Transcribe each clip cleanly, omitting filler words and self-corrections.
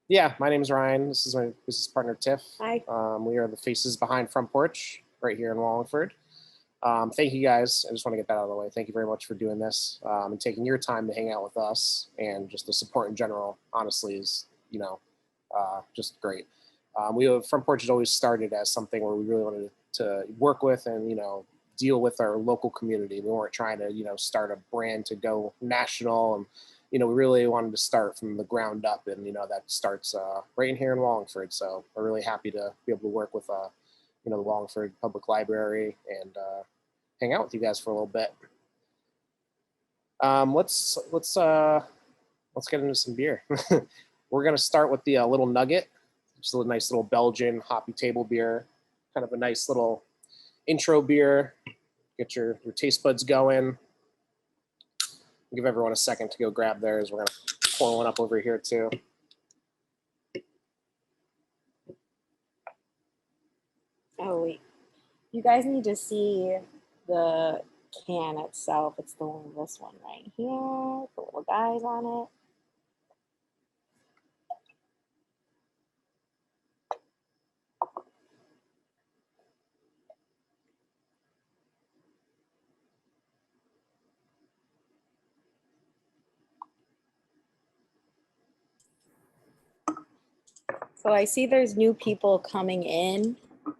Yeah, my name is Ryan. This is my business partner, Tiff. Hi. We are the faces behind Front Porch right here in Wallingford. Thank you guys. I just want to get that out of the way. Thank you very much for doing this and taking your time to hang out with us, and just the support in general, honestly, is, just great. Front Porch has always started as something where we really wanted to work with and, deal with our local community. We weren't trying to, start a brand to go national, and we really wanted to start from the ground up, and that starts right in here in Wallingford. So we're really happy to be able to work with the Wallingford Public Library and hang out with you guys for a little bit. Let's get into some beer. We're gonna start with the Little Nugget, just a nice little Belgian hoppy table beer, kind of a nice little intro beer. Get your taste buds going. Give everyone a second to go grab theirs. We're gonna pour one up over here too. Oh wait, you guys need to see the can itself. It's this one right here. The little guys on it. So I see there's new people coming in.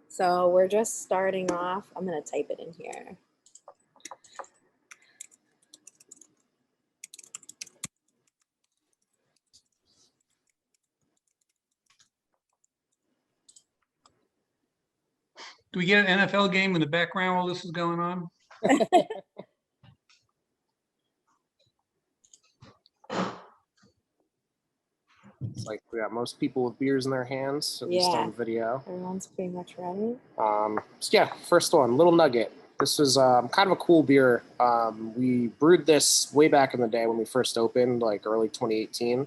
So we're just starting off. I'm gonna type it in here. Do we get an NFL game in the background while this is going on? It's like we got most people with beers in their hands, at least on the video. Everyone's pretty much ready. So yeah, first one, Little Nugget. This was kind of a cool beer. We brewed this way back in the day when we first opened, like early 2018.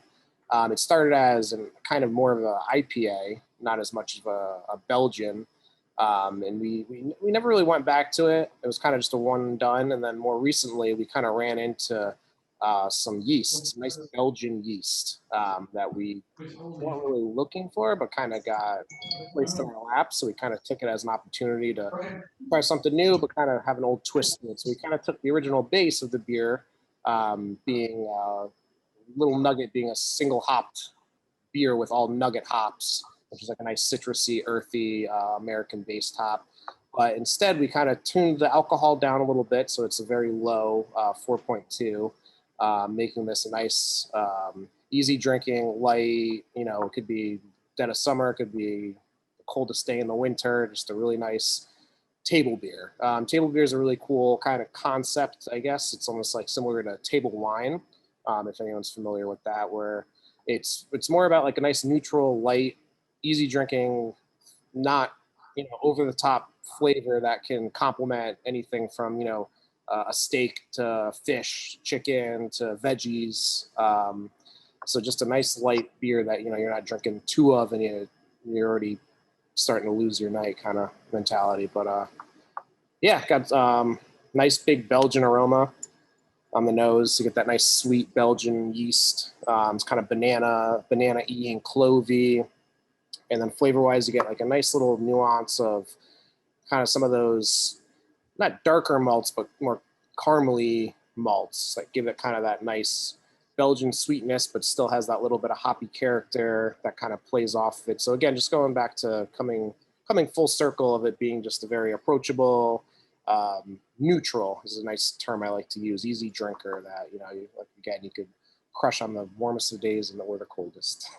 It started as kind of more of an IPA, not as much of a Belgian. And we never really went back to it. It was kind of just a one and done. And then more recently, we kind of ran into some yeast, some nice Belgian yeast that we weren't really looking for, but kind of got placed in our lap. So we kind of took it as an opportunity to try something new, but kind of have an old twist in it. So we kind of took the original base of the beer, being Little Nugget being a single hopped beer with all nugget hops, which is like a nice citrusy, earthy, American-based hop. But instead, we kind of tuned the alcohol down a little bit, so it's a very low 4.2, making this a nice, easy drinking, light. It could be dead of summer, it could be the coldest day in the winter. Just a really nice table beer. Table beer is a really cool kind of concept, I guess. It's almost like similar to table wine, if anyone's familiar with that, where it's more about like a nice neutral, light, easy drinking, not over the top flavor that can complement anything from a steak to fish, chicken to veggies. So just a nice light beer that you're not drinking two of and you're already starting to lose your night kind of mentality. But yeah, got nice big Belgian aroma on the nose. You get that nice sweet Belgian yeast. It's kind of banana-y and clovey. And then flavor-wise, you get like a nice little nuance of kind of some of those, not darker malts, but more caramely malts. Like give it kind of that nice Belgian sweetness, but still has that little bit of hoppy character that kind of plays off of it. So again, just going back to coming full circle of it being just a very approachable, neutral is a nice term I like to use. Easy drinker that you could crush on the warmest of days or the coldest.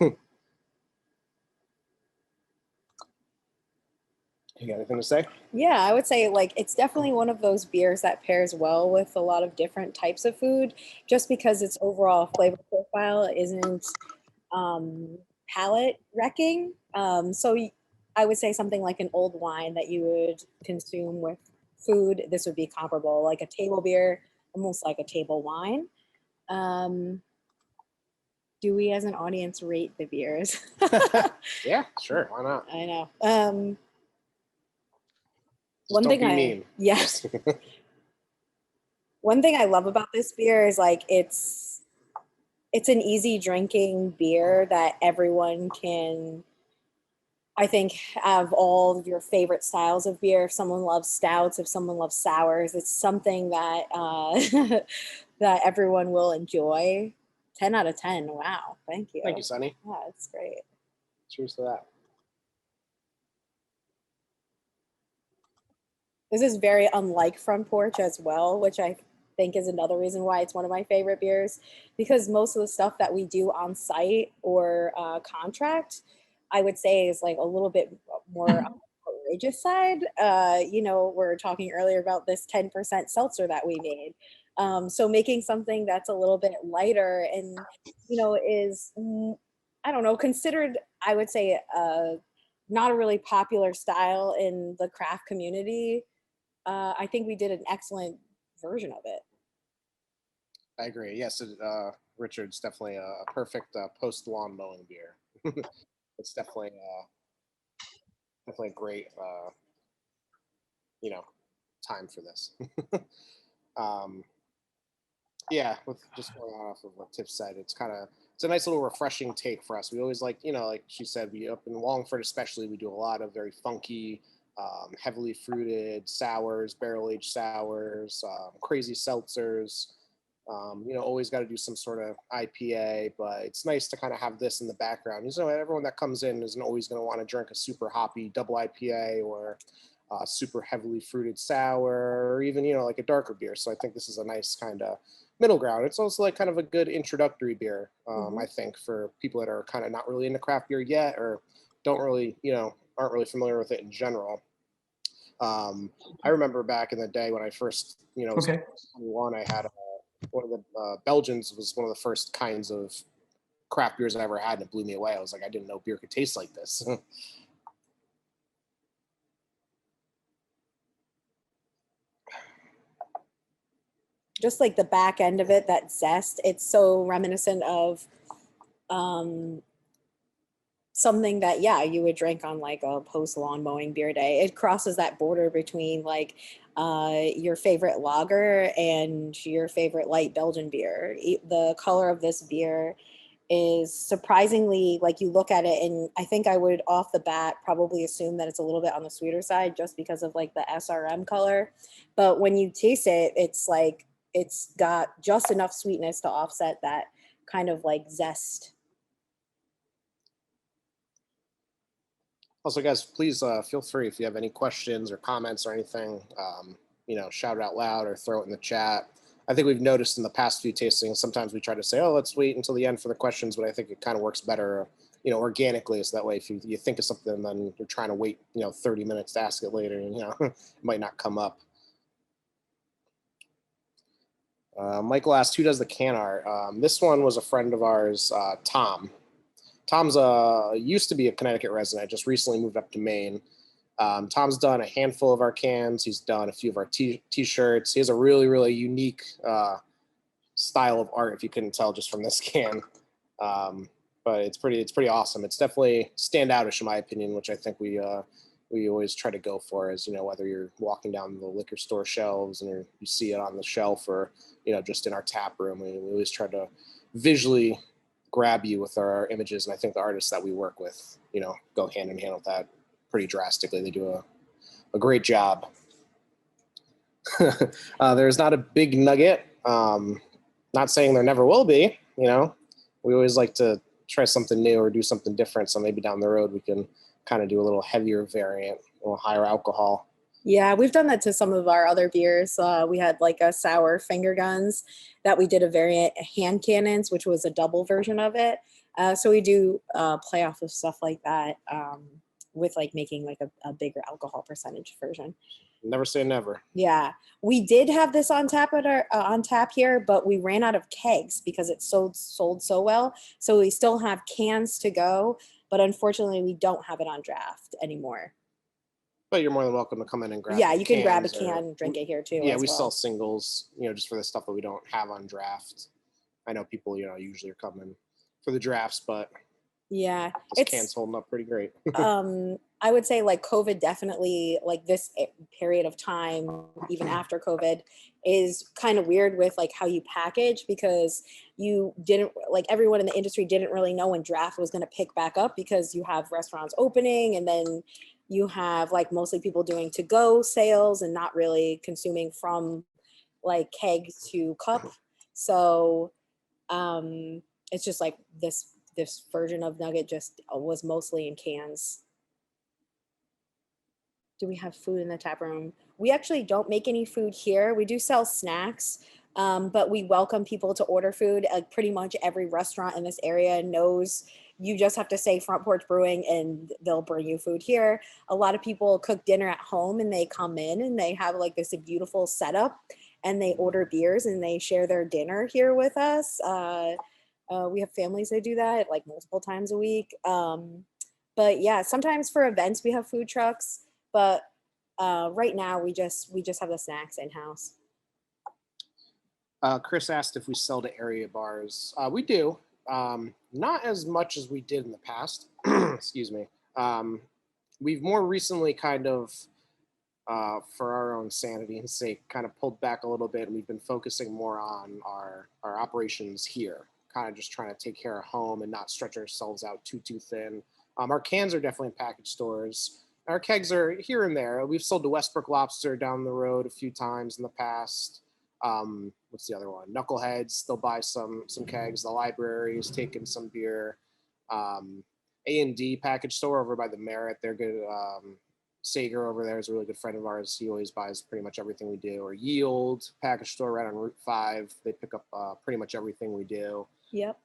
You got anything to say? Yeah, I would say it's definitely one of those beers that pairs well with a lot of different types of food, just because its overall flavor profile isn't palate wrecking. So I would say something like an old wine that you would consume with food. This would be comparable, like a table beer, almost like a table wine. Do we as an audience rate the beers? Yeah, sure. Why not? I know. One thing one thing I love about this beer is it's it's an easy drinking beer that everyone can, I think, have all of your favorite styles of beer. If someone loves stouts, if someone loves sours, it's something that that everyone will enjoy. 10 out of 10. Wow. Thank you. Thank you, Sonny. Yeah, it's great. Cheers to that. This is very unlike Front Porch as well, which I think is another reason why it's one of my favorite beers, because most of the stuff that we do on site or contract, I would say is like a little bit more on the outrageous side. You know, we're talking earlier about this 10% seltzer that we made. So making something that's a little bit lighter and, you know, is, I don't know, considered, I would say, not a really popular style in the craft community. I think we did an excellent version of it. I agree. Yes, Richard's definitely a perfect post lawn mowing beer. It's definitely definitely a great you know, time for this. um, yeah, with just going off of what Tiff said, it's a nice little refreshing take for us. We always like, you know, like she said, we up in Wallingford especially, we do a lot of very funky, heavily fruited sours, barrel aged sours, crazy seltzers. You know, always got to do some sort of IPA, but it's nice to kind of have this in the background. You know, everyone that comes in isn't always going to want to drink a super hoppy double IPA or super heavily fruited sour, or even, you know, like a darker beer. So I think this is a nice kind of middle ground. It's also like kind of a good introductory beer, I think, for people that are kind of not really into craft beer yet or don't really, you know, aren't really familiar with it in general. I remember back in the day when I first, you know, was 21, I had one of the Belgians was one of the first kinds of craft beers I ever had, and it blew me away. I was like, I didn't know beer could taste like this. Just like the back end of it, that zest, it's so reminiscent of something that, yeah, you would drink on like a post lawn mowing beer day. It crosses that border between like your favorite lager and your favorite light Belgian beer. The color of this beer is surprisingly, like, you look at it and I think I would off the bat probably assume that it's a little bit on the sweeter side just because of like the SRM color. But when you taste it, it's like it's got just enough sweetness to offset that kind of like zest. Also, guys, please feel free if you have any questions or comments or anything, you know, shout it out loud or throw it in the chat. I think we've noticed in the past few tastings, sometimes we try to say, oh, let's wait until the end for the questions, but I think it kind of works better, you know, organically. So that way, if you think of something, then you're trying to wait, you know, 30 minutes to ask it later, and, you know, it might not come up. Michael asked, who does the can art? This one was a friend of ours, Tom. Tom's used to be a Connecticut resident, just recently moved up to Maine. Tom's done a handful of our cans. He's done a few of our t-shirts. He has a really, really unique style of art, if you couldn't tell just from this can. But it's pretty awesome. It's definitely standoutish in my opinion, which I think we always try to go for, is, you know, whether you're walking down the liquor store shelves and you see it on the shelf, or, you know, just in our tap room, we always try to visually grab you with our images. And I think the artists that we work with, you know, go hand in hand with that pretty drastically. They do a great job. There's not a big nugget. Not saying there never will be, you know, we always like to try something new or do something different. So maybe down the road we can kind of do a little heavier variant, a little higher alcohol. Yeah, we've done that to some of our other beers. We had like a sour finger guns that we did a variant, hand cannons, which was a double version of it. So we do play off of stuff like that with like making like a bigger alcohol percentage version. Never say never. Yeah, we did have this on tap at our on tap here, but we ran out of kegs because it sold so well. So we still have cans to go, but unfortunately we don't have it on draft anymore. But you're more than welcome to come in and grab. Yeah, you can grab a can, drink it here too. Yeah, we sell singles, you know, just for the stuff that we don't have on draft. I know people, you know, usually are coming for the drafts, but Yeah, This can's holding up pretty great. I would say like COVID definitely, like this period of time, even after COVID, is kind of weird with like how you package, because you didn't, like everyone in the industry didn't really know when draft was going to pick back up, because you have restaurants opening and then you have like mostly people doing to go sales and not really consuming from like keg to cup. So it's just like this version of nugget just was mostly in cans. Do we have food in the tap room? We actually don't make any food here. We do sell snacks, but we welcome people to order food. Pretty much every restaurant in this area knows you just have to say Front Porch Brewing and they'll bring you food here. A lot of people cook dinner at home and they come in and they have like this beautiful setup and they order beers and they share their dinner here with us. We have families that do that like multiple times a week. But yeah, sometimes for events we have food trucks. But right now we just have the snacks in house. Chris asked if we sell to area bars. We do, not as much as we did in the past. Excuse me. We've more recently kind of, for our own sanity's sake, kind of pulled back a little bit. And we've been focusing more on our operations here, kind of just trying to take care of home and not stretch ourselves out too thin. Our cans are definitely in package stores. Our kegs are here and there. We've sold to Westbrook Lobster down the road a few times in the past. What's the other one? Knuckleheads, they'll buy some kegs. The library is taking some beer. A&D package store over by the Merit, they're good. Sager over there is a really good friend of ours. He always buys pretty much everything we do. Or Yield package store right on Route 5. They pick up pretty much everything we do. Yep.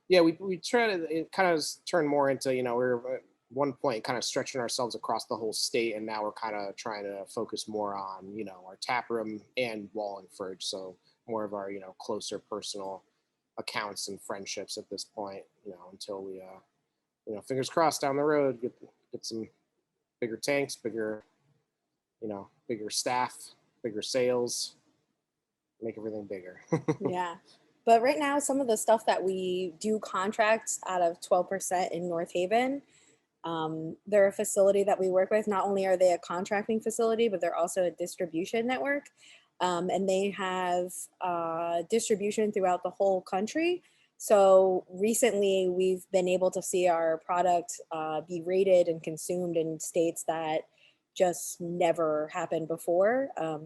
Yeah, we try to, it kind of turn more into, we're one point kind of stretching ourselves across the whole state, and now we're kind of trying to focus more on our tap room and Wallingford, so more of our closer personal accounts and friendships at this point, until we fingers crossed down the road get some bigger tanks, bigger staff, bigger sales, make everything bigger. Yeah, but right now some of the stuff that we do contracts out of 12% in North Haven. They're a facility that we work with. Not only are they a contracting facility, but they're also a distribution network. And they have distribution throughout the whole country. So recently we've been able to see our product be rated and consumed in states that just never happened before. I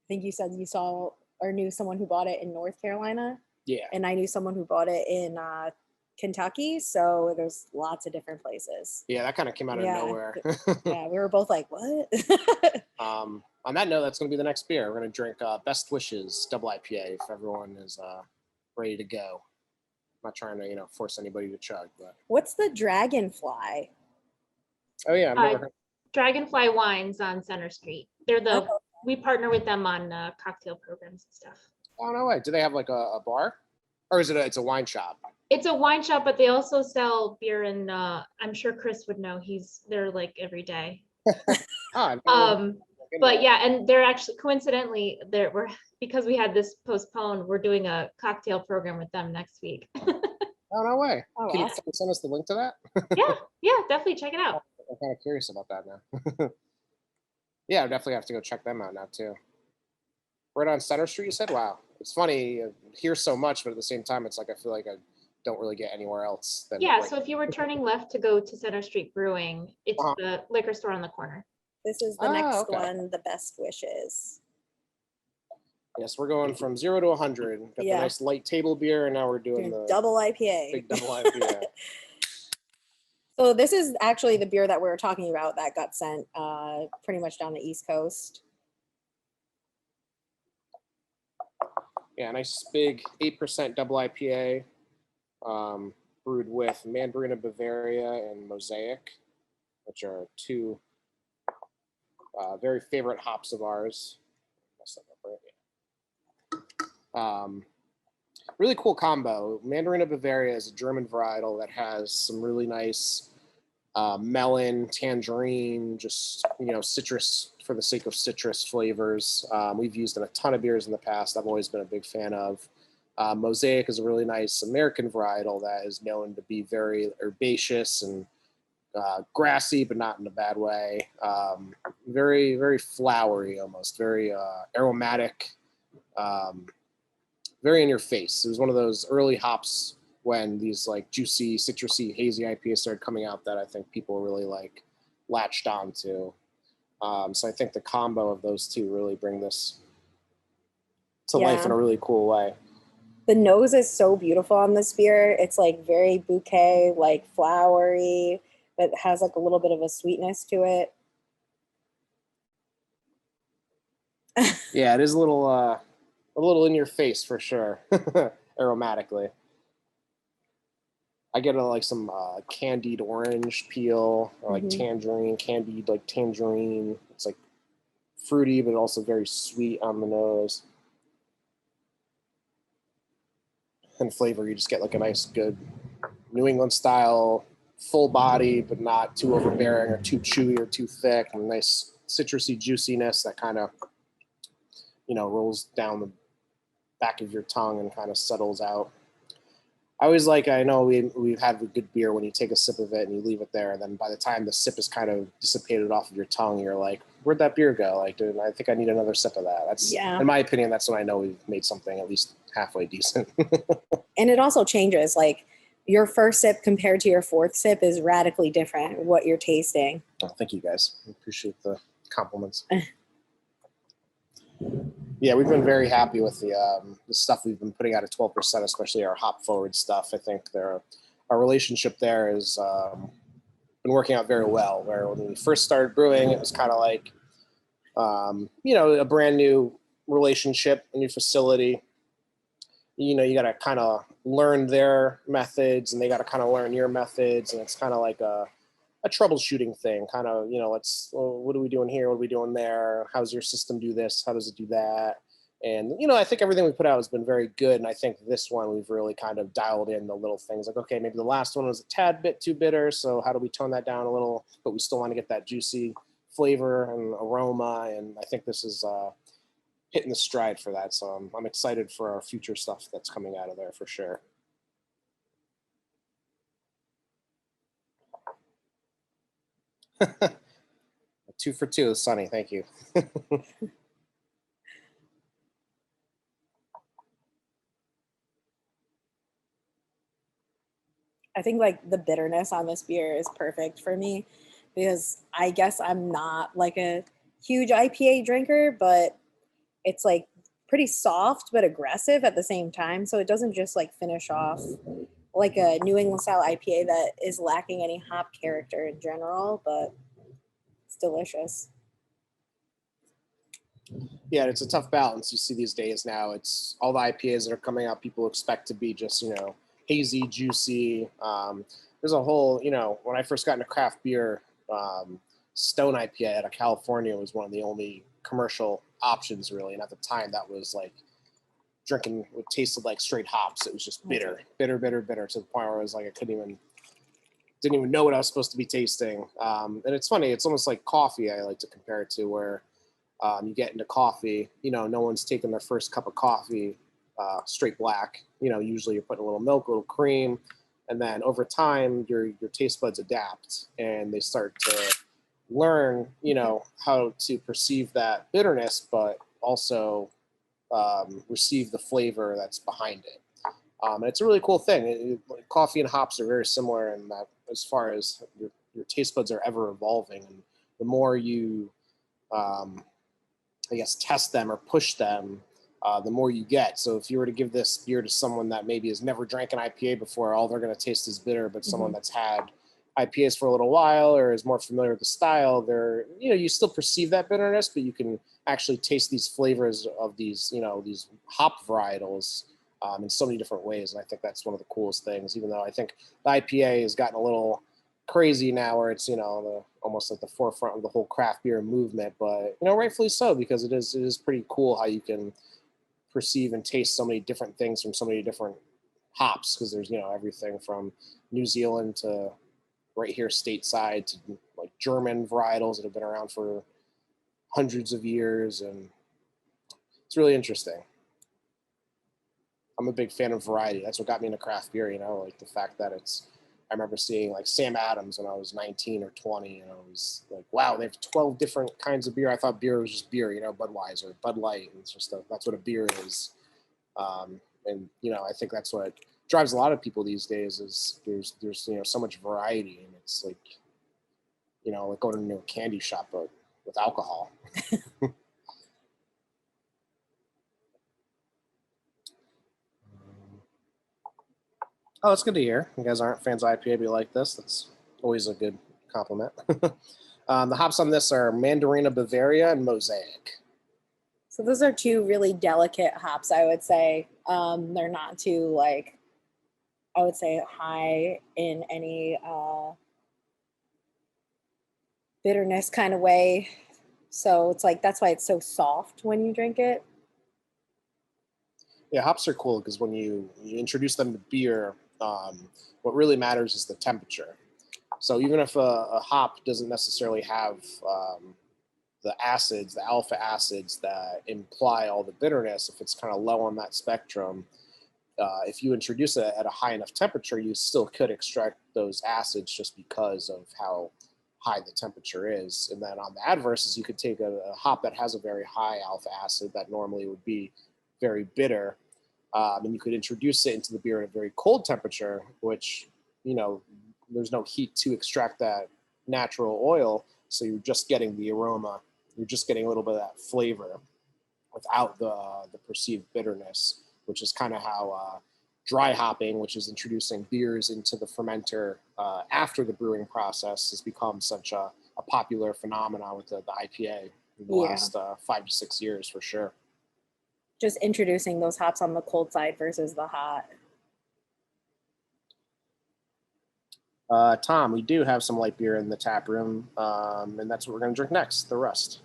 think you said you saw or knew someone who bought it in North Carolina. Yeah. And I knew someone who bought it in Kentucky, so there's lots of different places. Yeah, that kind of came out of nowhere. Yeah, we were both like, what? On that note, that's going to be the next beer. We're going to drink Best Wishes Double IPA if everyone is ready to go. I'm not trying to force anybody to chug, but What's the Dragonfly? Oh yeah, I've never heard. Dragonfly Wines on Center Street. We partner with them on cocktail programs and stuff. Oh no way! Do they have like a bar, or is it it's a wine shop? It's a wine shop, but they also sell beer, and I'm sure Chris would know. He's there like every day. But yeah, and they're actually coincidentally because we had this postponed, we're doing a cocktail program with them next week. Oh no way! Oh, Can awesome. you send us the link to that? Yeah, definitely check it out. I'm kind of curious about that now. Yeah, I definitely have to go check them out now too. Right on Center Street, you said? Wow, it's funny. I hear so much, but at the same time, it's like I feel like I don't really get anywhere else. So if you were turning left to go to Center Street Brewing, it's the liquor store on the corner. This is the next one, the Best Wishes. Yes, we're going from 0 to 100. Got the nice light table beer, and now we're doing the double IPA. Big double IPA. So this is actually the beer that we were talking about that got sent pretty much down the East Coast. Yeah, nice big 8% double IPA, brewed with Mandarin, Bavaria, and Mosaic, which are two very favorite hops of ours. Really cool combo. Mandarin Bavaria is a German varietal that has some really nice melon, tangerine, just citrus for the sake of citrus flavors. We've used in a ton of beers in the past. I've always been a big fan of. Mosaic is a really nice American varietal that is known to be very herbaceous and grassy, but not in a bad way. Very, very flowery, almost very aromatic, very in your face. It was one of those early hops when these like juicy, citrusy, hazy IPAs started coming out that I think people really like latched onto. So I think the combo of those two really bring this to life in a really cool way. The nose is so beautiful on this beer. It's like very bouquet, like flowery, but has like a little bit of a sweetness to it. Yeah, it is a little in your face for sure, aromatically. I get like some candied orange peel, or like tangerine, candied like tangerine. It's like fruity, but also very sweet on the nose. And flavor, you just get like a nice, good New England style, full body, but not too overbearing or too chewy or too thick. And nice citrusy juiciness that kind of, rolls down the back of your tongue and kind of settles out. I always I know we've had a good beer when you take a sip of it and you leave it there, and then by the time the sip is kind of dissipated off of your tongue, you're like, where'd that beer go? Like, dude, I think I need another sip of that. That's, in my opinion, that's when I know we've made something at least halfway decent. And it also changes. Like your first sip compared to your fourth sip is radically different what you're tasting. Oh, thank you guys. I appreciate the compliments. Yeah, we've been very happy with the stuff we've been putting out at 12%, especially our hop forward stuff. I think our relationship there has been working out very well. Where when we first started brewing, it was kind of like, a brand new relationship, a new facility. You got to kind of learn their methods, and they got to kind of learn your methods, and it's kind of like a troubleshooting thing, kind of, what are we doing here? What are we doing there? How's your system do this? How does it do that? And, I think everything we put out has been very good. And I think this one, we've really kind of dialed in the little things like, okay, maybe the last one was a tad bit too bitter. So how do we tone that down a little, but we still want to get that juicy flavor and aroma. And I think this is hitting the stride for that. So I'm excited for our future stuff that's coming out of there for sure. Two for two, Sunny. Thank you. I think like the bitterness on this beer is perfect for me because I guess I'm not like a huge IPA drinker, but it's like pretty soft but aggressive at the same time. So it doesn't just like finish off like a New England style IPA that is lacking any hop character in general, but it's delicious. Yeah, it's a tough balance you see these days now. It's all the IPAs that are coming out, people expect to be just, hazy, juicy. There's a whole, when I first got into craft beer, Stone IPA out of California was one of the only commercial options, really. And at the time, that was like drinking, it tasted like straight hops. It was just bitter to the point where I was like, I didn't even know what I was supposed to be tasting. And it's funny, it's almost like coffee, I like to compare it to, where you get into coffee, no one's taking their first cup of coffee straight black. Usually you're putting a little milk, a little cream, and then over time your taste buds adapt and they start to learn, how to perceive that bitterness, but also receive the flavor that's behind it. And it's a really cool thing. Coffee and hops are very similar in that, as far as your taste buds are ever evolving, and the more you test them or push them, the more you get. So if you were to give this beer to someone that maybe has never drank an IPA before, all they're going to taste is bitter. But someone that's had IPAs for a little while or is more familiar with the style, you still perceive that bitterness, but you can actually taste these flavors of these, these hop varietals in so many different ways. And I think that's one of the coolest things, even though I think the IPA has gotten a little crazy now where it's, almost at the forefront of the whole craft beer movement, but, rightfully so, because it is pretty cool how you can perceive and taste so many different things from so many different hops, because there's, everything from New Zealand to right here stateside to like German varietals that have been around for hundreds of years. And it's really interesting. I'm a big fan of variety. That's what got me into craft beer, like the fact that I remember seeing like Sam Adams when I was 19 or 20, and I was like, wow, they have 12 different kinds of beer. I thought beer was just beer, Budweiser, Bud Light, and it's just that's what a beer is. And I think that's what drives a lot of people these days is there's so much variety, and it's like, like going to a candy shop but with alcohol. Oh, it's good to hear. You guys aren't fans of IPA, but you like this. That's always a good compliment. The hops on this are Mandarin, Bavaria, and Mosaic. So those are two really delicate hops, I would say. They're not too I would say high in any bitterness kind of way. So it's that's why it's so soft when you drink it. Yeah, hops are cool because when you introduce them to beer, what really matters is the temperature. So even if a hop doesn't necessarily have the acids, the alpha acids that imply all the bitterness, if it's kind of low on that spectrum, if you introduce it at a high enough temperature, you still could extract those acids just because of how high the temperature is. And then on the adverse is you could take a hop that has a very high alpha acid that normally would be very bitter, and you could introduce it into the beer at a very cold temperature, which, there's no heat to extract that natural oil. So you're just getting the aroma. You're just getting a little bit of that flavor without the perceived bitterness, which is kind of how dry hopping, which is introducing beers into the fermenter after the brewing process, has become such a popular phenomenon with the IPA in the last 5 to 6 years for sure. Just introducing those hops on the cold side versus the hot. Tom, we do have some light beer in the tap room, and that's what we're going to drink next, the Rust.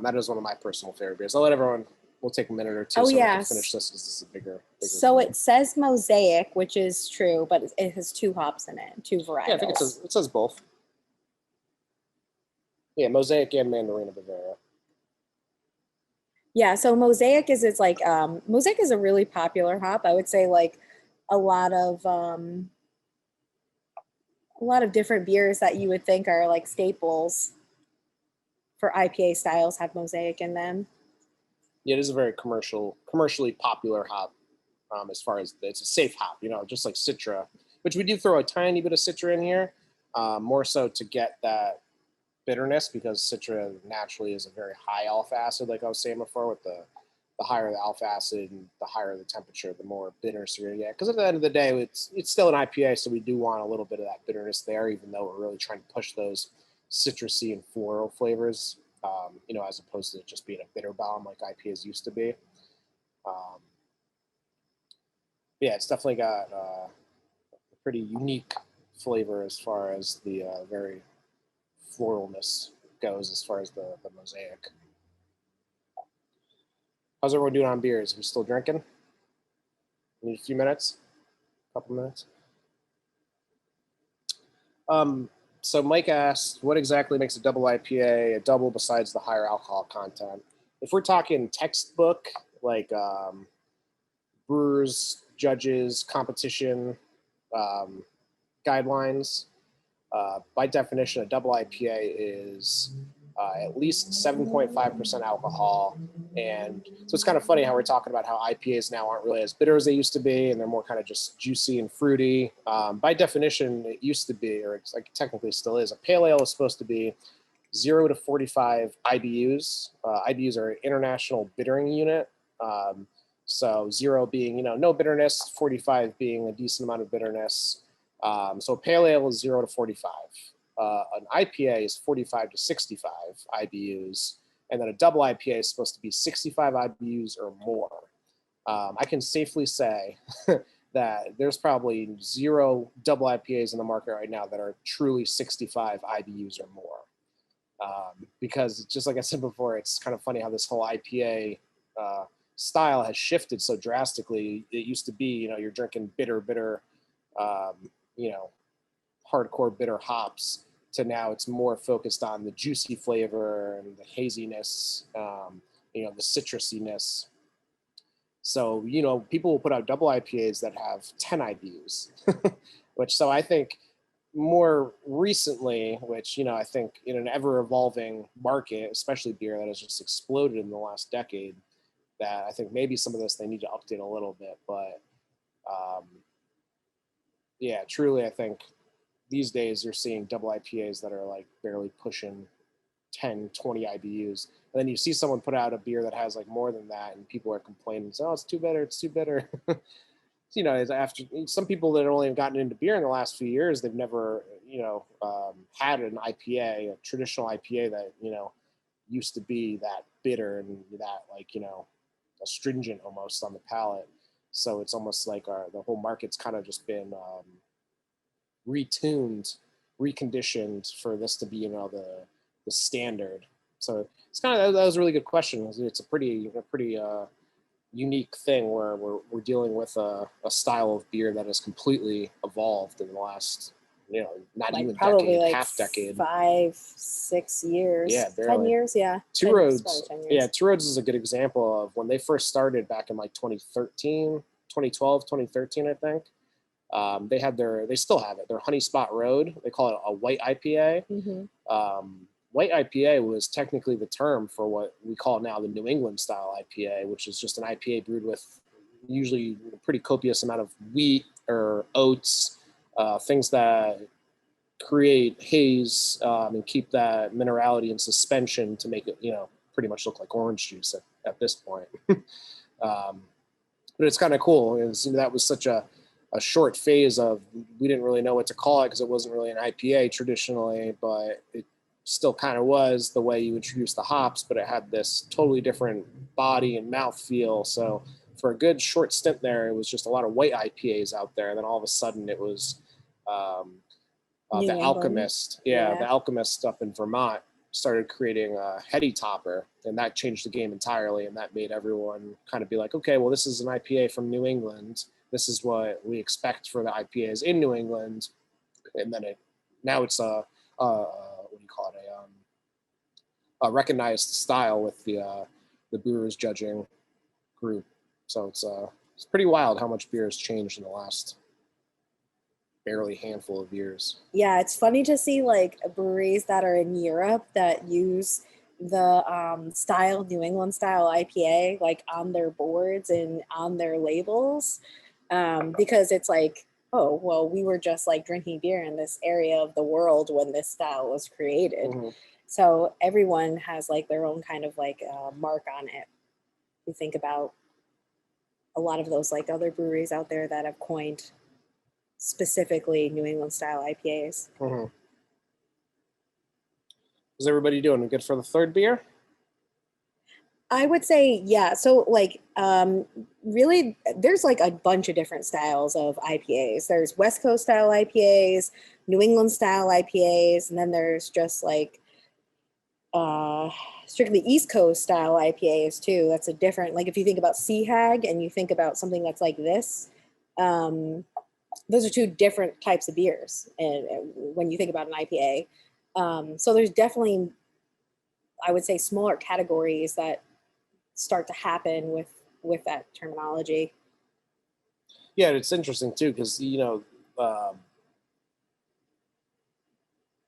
That is one of my personal favorite beers. I'll let everyone, we'll take a minute or two so we can finish this because this is a bigger so beer. It says Mosaic, which is true, but it has 2 hops in it, 2 varietals. Yeah, I think it says both. Yeah, Mosaic and Mandarin, Bavaria. Yeah, so Mosaic is Mosaic is a really popular hop. I would say a lot of different beers that you would think are staples for IPA styles have Mosaic in them. Yeah, it is a very commercially popular hop, as far as it's a safe hop, just like Citra, which we do throw a tiny bit of Citra in here, more so to get that bitterness, because Citra naturally is a very high alpha acid, like I was saying before, with the higher the alpha acid and the higher the temperature, the more bitterness you're gonna get. Because at the end of the day, it's still an IPA, so we do want a little bit of that bitterness there, even though we're really trying to push those citrusy and floral flavors, as opposed to just being a bitter bomb like IPAs used to be. Yeah, it's definitely got a pretty unique flavor as far as the very floralness goes, as far as the Mosaic. How's everyone doing on beers? Are we still drinking? Need a few minutes? A couple minutes? So Mike asked, what exactly makes a double IPA a double besides the higher alcohol content? If we're talking textbook, like brewers, judges, competition, guidelines, by definition, a double IPA is at least 7.5% alcohol. And so it's kind of funny how we're talking about how IPAs now aren't really as bitter as they used to be, and they're more kind of just juicy and fruity. By definition, it used to be, or it's technically still is, a pale ale is supposed to be 0 to 45 IBUs. IBUs are an international bittering unit. So 0 being, no bitterness, 45 being a decent amount of bitterness. So pale ale is 0 to 45. An IPA is 45 to 65 IBUs, and then a double IPA is supposed to be 65 IBUs or more. I can safely say that there's probably 0 double IPAs in the market right now that are truly 65 IBUs or more. Because just like I said before, it's kind of funny how this whole IPA style has shifted so drastically. It used to be, you're drinking bitter, hardcore bitter hops, to now it's more focused on the juicy flavor and the haziness, you know, the citrusiness. So, you know, people will put out double IPAs that have 10 IBUs, which, so I think more recently, which, you know, I think in an ever evolving market, especially beer that has just exploded in the last decade, that I think maybe some of this they need to update a little bit. But yeah, truly, I think these days you're seeing double IPAs that are like barely pushing 10, 20 IBUs. And then you see someone put out a beer that has like more than that, and people are complaining, oh, it's too bitter, it's too bitter. You know, after some people that have only gotten into beer in the last few years, they've never, you know, had an IPA, a traditional IPA that, you know, used to be that bitter and that, like, you know, astringent almost on the palate. So it's almost like the whole market's kind of just been retuned, reconditioned for this to be, you know, the standard. So it's kind of, that was a really good question. It's a pretty unique thing where we're dealing with a style of beer that has completely evolved in the last, you know, not like even probably decade, like half decade. 5-6 years. Yeah, 10 barely. years. Yeah. Two Roads. Yeah, Two Roads is a good example of when they first started back in like 2013, 2012, 2013, I think. They still have it. Their Honey Spot Road. They call it a white IPA. Mm-hmm. White IPA was technically the term for what we call now the New England style IPA, which is just an IPA brewed with usually a pretty copious amount of wheat or oats, things that create haze and keep that minerality in suspension to make it, you know, pretty much look like orange juice at this point. But it's kind of cool. That was such a short phase of, we didn't really know what to call it because it wasn't really an IPA traditionally, but it still kind of was the way you introduce the hops, but it had this totally different body and mouth feel. So for a good short stint there, it was just a lot of white IPAs out there. And then all of a sudden it was the Alchemist. Yeah, the Alchemist up in Vermont started creating a heady topper, and that changed the game entirely. And that made everyone kind of be like, okay, well, this is an IPA from New England. This is what we expect for the IPAs in New England. And then now it's a what do you call it? A recognized style with the brewers judging group. So it's pretty wild how much beer has changed in the last barely handful of years. Yeah, it's funny to see like breweries that are in Europe that use the style New England style IPA like on their boards and on their labels, because it's like, oh well, we were just like drinking beer in this area of the world when this style was created. Mm-hmm. So everyone has like their own kind of like mark on it. You think about a lot of those like other breweries out there that have coined specifically New England style IPAs. Mm-hmm. How's everybody doing? Good for the third beer? I would say, yeah. So like, really, there's like a bunch of different styles of IPAs. There's West Coast style IPAs, New England style IPAs, and then there's just like strictly East Coast style IPAs too. That's a different, like if you think about Sea Hag and you think about something that's like this, those are two different types of beers. And when you think about an IPA, so there's definitely, I would say, smaller categories that start to happen with that terminology. Yeah, it's interesting too, because you know,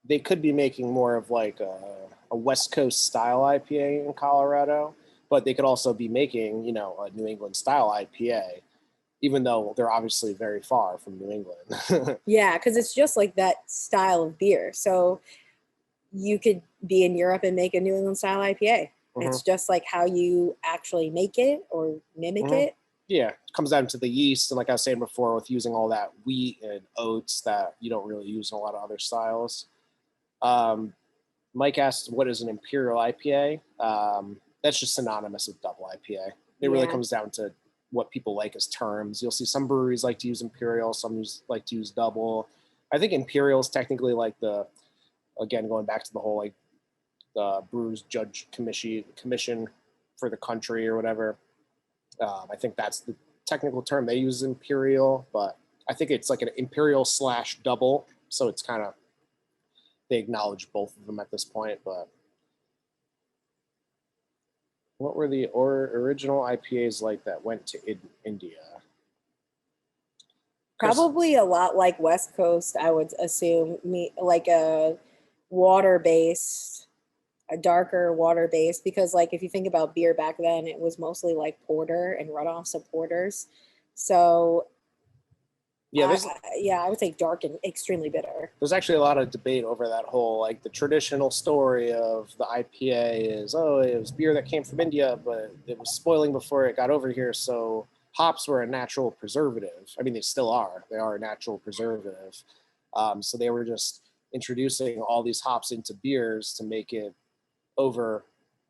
they could be making more of like a West Coast style IPA in Colorado, but they could also be making, you know, a New England style IPA, even though they're obviously very far from New England. Yeah, because it's just like that style of beer. So you could be in Europe and make a New England style IPA. Mm-hmm. It's just like how you actually make it or mimic mm-hmm. it. Yeah, it comes down to the yeast. And like I was saying before, with using all that wheat and oats that you don't really use in a lot of other styles. Mike asked, what is an Imperial IPA? That's just synonymous with double IPA. It really comes down to what people like as terms. You'll see some breweries like to use Imperial, some like to use double. I think Imperial is technically like again, going back to the whole like the Brewers Judge Commission for the country or whatever. I think that's the technical term they use, Imperial, but I think it's like an Imperial / double. So it's kind of, they acknowledge both of them at this point, but What were the original IPAs like that went to India? 'Cause- Probably a lot like West Coast, I would assume, like a water-based, a darker water-based, because like if you think about beer back then, it was mostly like porter and runoffs of porters. So yeah, I would say dark and extremely bitter. there's actually a lot of debate over that whole, like the traditional story of the IPA is, oh, it was beer that came from India, but it was spoiling before it got over here. So hops were a natural preservative. I mean, they still are. They are a natural preservative. So they were just introducing all these hops into beers to make it over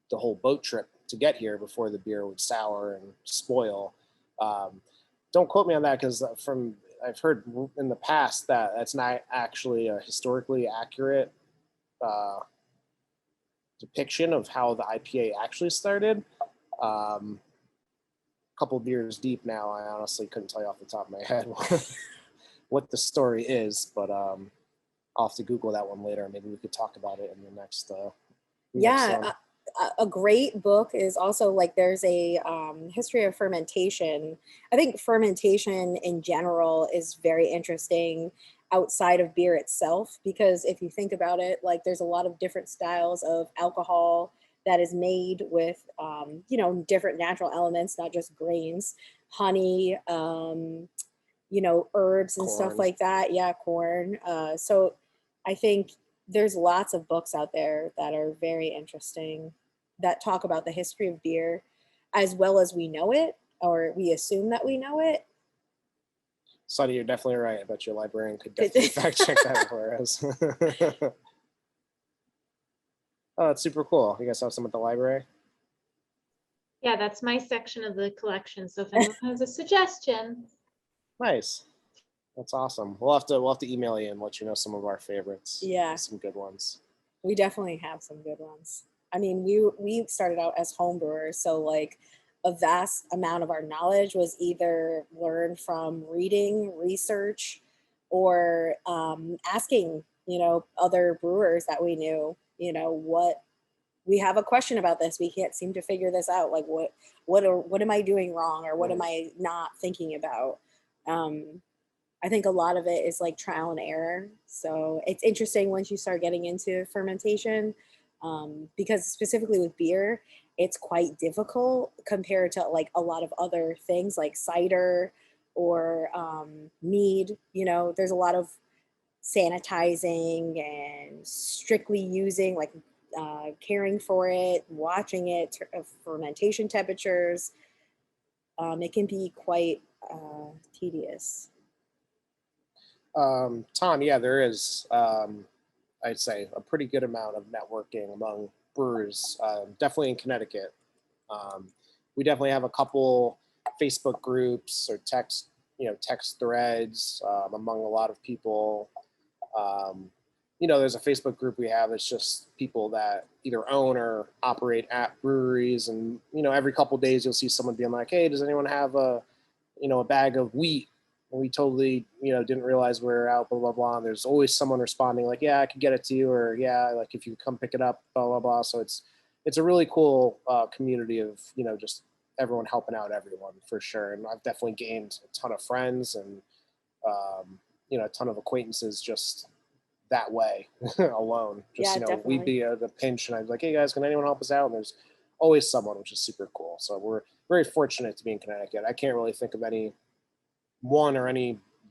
the whole boat trip to get here before the beer would sour and spoil. Don't quote me on that, because I've heard in the past that that's not actually a historically accurate depiction of how the IPA actually started. A couple beers deep now, I honestly couldn't tell you off the top of my head what the story is, but I'll have to Google that one later. Maybe we could talk about it in the next. A great book is also like there's a history of fermentation. I think fermentation in general is very interesting outside of beer itself, because if you think about it, like there's a lot of different styles of alcohol that is made with different natural elements, not just grains, honey, herbs and stuff Corn. like that. Yeah, corn. So I think there's lots of books out there that are very interesting that talk about the history of beer as well as we know it, or we assume that we know it. Sonny, you're definitely right. I bet your librarian could definitely fact check that for us. Oh, that's super cool. You guys have some at the library? Yeah, that's my section of the collection. So if anyone has a suggestion, Nice. That's awesome. We'll have to email you and let you know some of our favorites. Yeah. Some good ones. We definitely have some good ones. I mean, we started out as home brewers, so like a vast amount of our knowledge was either learned from reading, research, or asking, other brewers that we knew, what we have a question about this. We can't seem to figure this out. Like what am I doing wrong, or what am I not thinking about? I think a lot of it is like trial and error. So it's interesting once you start getting into fermentation, because specifically with beer, it's quite difficult compared to like a lot of other things like cider or mead. There's a lot of sanitizing and strictly using, like caring for it, watching it, fermentation temperatures. It can be quite tedious. Tom, yeah, there is, I'd say, a pretty good amount of networking among brewers, definitely in Connecticut. We definitely have a couple Facebook groups or text threads among a lot of people. There's a Facebook group we have that's just people that either own or operate at breweries, and every couple of days you'll see someone being like, "Hey, does anyone have a bag of wheat?" And we totally, didn't realize we were out, blah, blah, blah. And there's always someone responding like, "Yeah, I could get it to you," or "Yeah, like if you come pick it up, blah, blah, blah." So it's a really cool community of, just everyone helping out everyone for sure. And I've definitely gained a ton of friends and, a ton of acquaintances just that way alone. Just, Yeah, we'd be at a pinch and I'd be like, "Hey guys, can anyone help us out?" And there's always someone, which is super cool. So we're very fortunate to be in Connecticut. I can't really think of any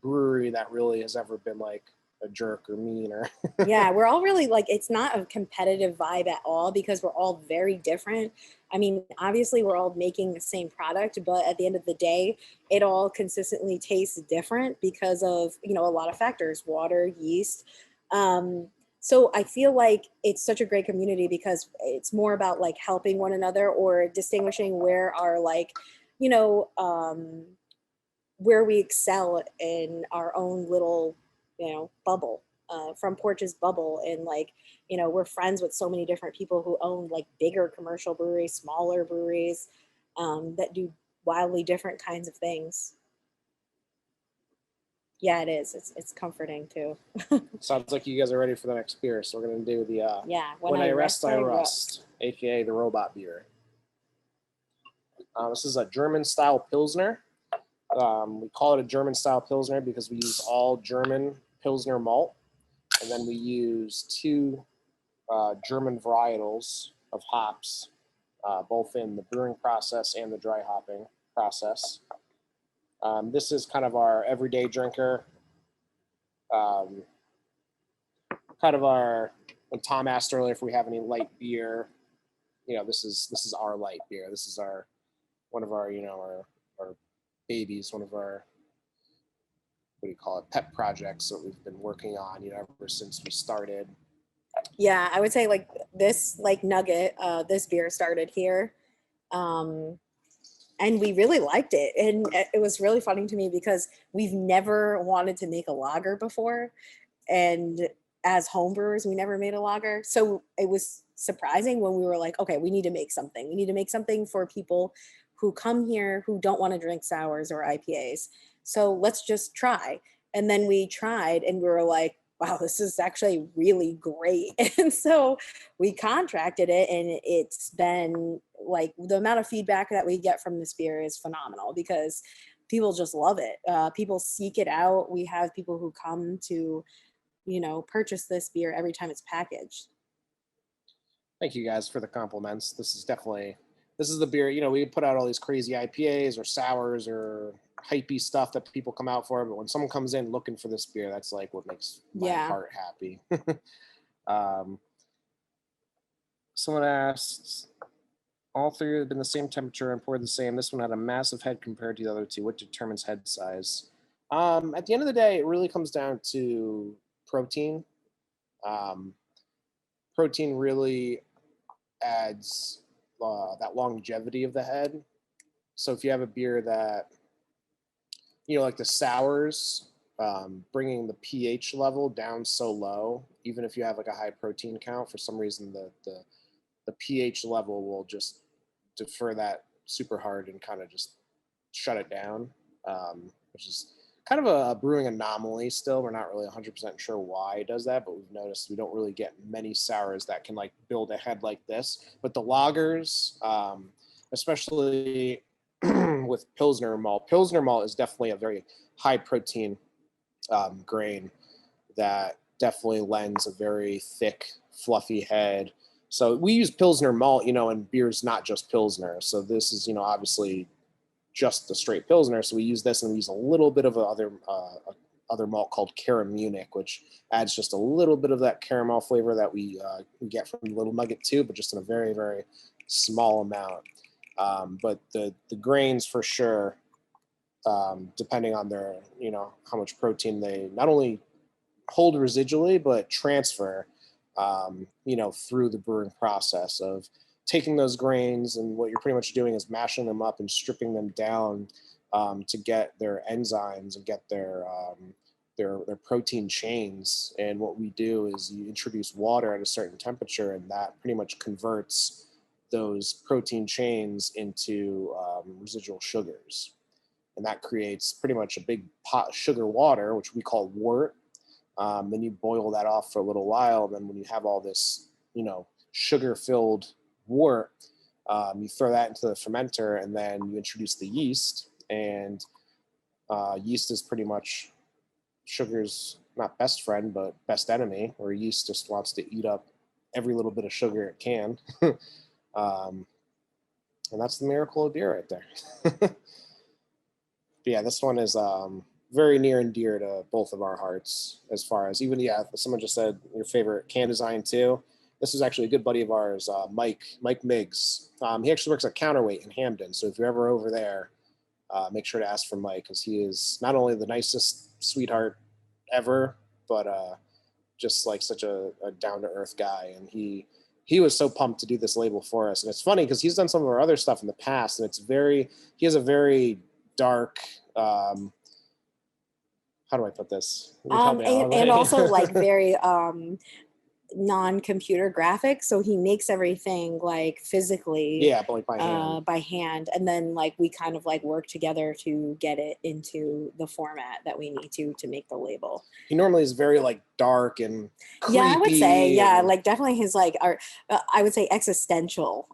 brewery that really has ever been like a jerk or mean or Yeah, we're all really like, it's not a competitive vibe at all because we're all very different. I mean, obviously we're all making the same product, but at the end of the day, it all consistently tastes different because of, a lot of factors, water, yeast. So I feel like it's such a great community because it's more about like helping one another or distinguishing where our like, where we excel in our own little, bubble, Front Porch's bubble. And like, we're friends with so many different people who own like bigger commercial breweries, smaller breweries, that do wildly different kinds of things. Yeah, it is. It's comforting too. Sounds like you guys are ready for the next beer. So we're going to do the Yeah. When I Rest, I Rust, aka the robot beer. This is a German style Pilsner. We call it a German style Pilsner because we use all German Pilsner malt. And then we use 2 German varietals of hops, both in the brewing process and the dry hopping process. This is kind of our everyday drinker. Kind of our, when Tom asked earlier if we have any light beer, you know, this is our light beer. This is one of our, you know, our babies, one of our, what do you call it, pet projects that we've been working on, you know, ever since we started. Yeah, I would say like this like nugget, this beer started here. And we really liked it. And it was really funny to me because we've never wanted to make a lager before. And as homebrewers, we never made a lager. So it was surprising when we were like, okay, we need to make something. We need to make something for people who come here who don't want to drink sours or IPAs. So let's just try. And then we tried and we were like, wow, this is actually really great. And so we contracted it, and it's been like the amount of feedback that we get from this beer is phenomenal because people just love it. People seek it out. We have people who come to, you know, purchase this beer every time it's packaged. Thank you guys for the compliments. This is the beer, you know, we put out all these crazy IPAs or sours or hypey stuff that people come out for, but when someone comes in looking for this beer, that's like what makes my heart happy. Someone asked, all 3 have been the same temperature and poured the same. This one had a massive head compared to the other 2. What determines head size? At the end of the day, it really comes down to protein. Protein really adds that longevity of the head. So if you have a beer that, you know, like the sours, bringing the pH level down so low, even if you have like a high protein count, for some reason the pH level will just defer that super hard and kind of just shut it down, which is kind of a brewing anomaly still. We're not really 100% sure why it does that, but we've noticed we don't really get many sours that can like build a head like this. But the lagers, especially with Pilsner malt is definitely a very high protein grain that definitely lends a very thick, fluffy head. So we use Pilsner malt, you know, and beer's not just Pilsner. So this is, you know, obviously just the straight Pilsner. So we use this, and we use a little bit of other malt called Caramunic, which adds just a little bit of that caramel flavor that we get from the Little Nugget too, but just in a very, very small amount. But the grains for sure, depending on their, you know, how much protein they not only hold residually, but transfer, you know, through the brewing process of taking those grains, and what you're pretty much doing is mashing them up and stripping them down to get their enzymes and get their protein chains. And what we do is you introduce water at a certain temperature, and that pretty much converts those protein chains into residual sugars. And that creates pretty much a big pot of sugar water, which we call wort. Then you boil that off for a little while. Then when you have all this, you know, sugar-filled wort, you throw that into the fermenter, and then you introduce the yeast. And yeast is pretty much sugar's not best friend, but best enemy, where yeast just wants to eat up every little bit of sugar it can. And that's the miracle of beer right there. But yeah, this one is very near and dear to both of our hearts, as far as even, yeah, someone just said your favorite can design too. This is actually a good buddy of ours, Mike Miggs. He actually works at Counterweight in Hamden. So if you're ever over there, make sure to ask for Mike, because he is not only the nicest sweetheart ever, but just like such a down-to-earth guy. And he was so pumped to do this label for us. And it's funny because he's done some of our other stuff in the past, and he has a very dark, how do I put this? And also like very non-computer graphics, so he makes everything like physically, but like by hand. And then like we kind of like work together to get it into the format that we need to make the label. He normally is very like dark and creepy. Yeah, I would say, yeah, like definitely his like art, I would say existential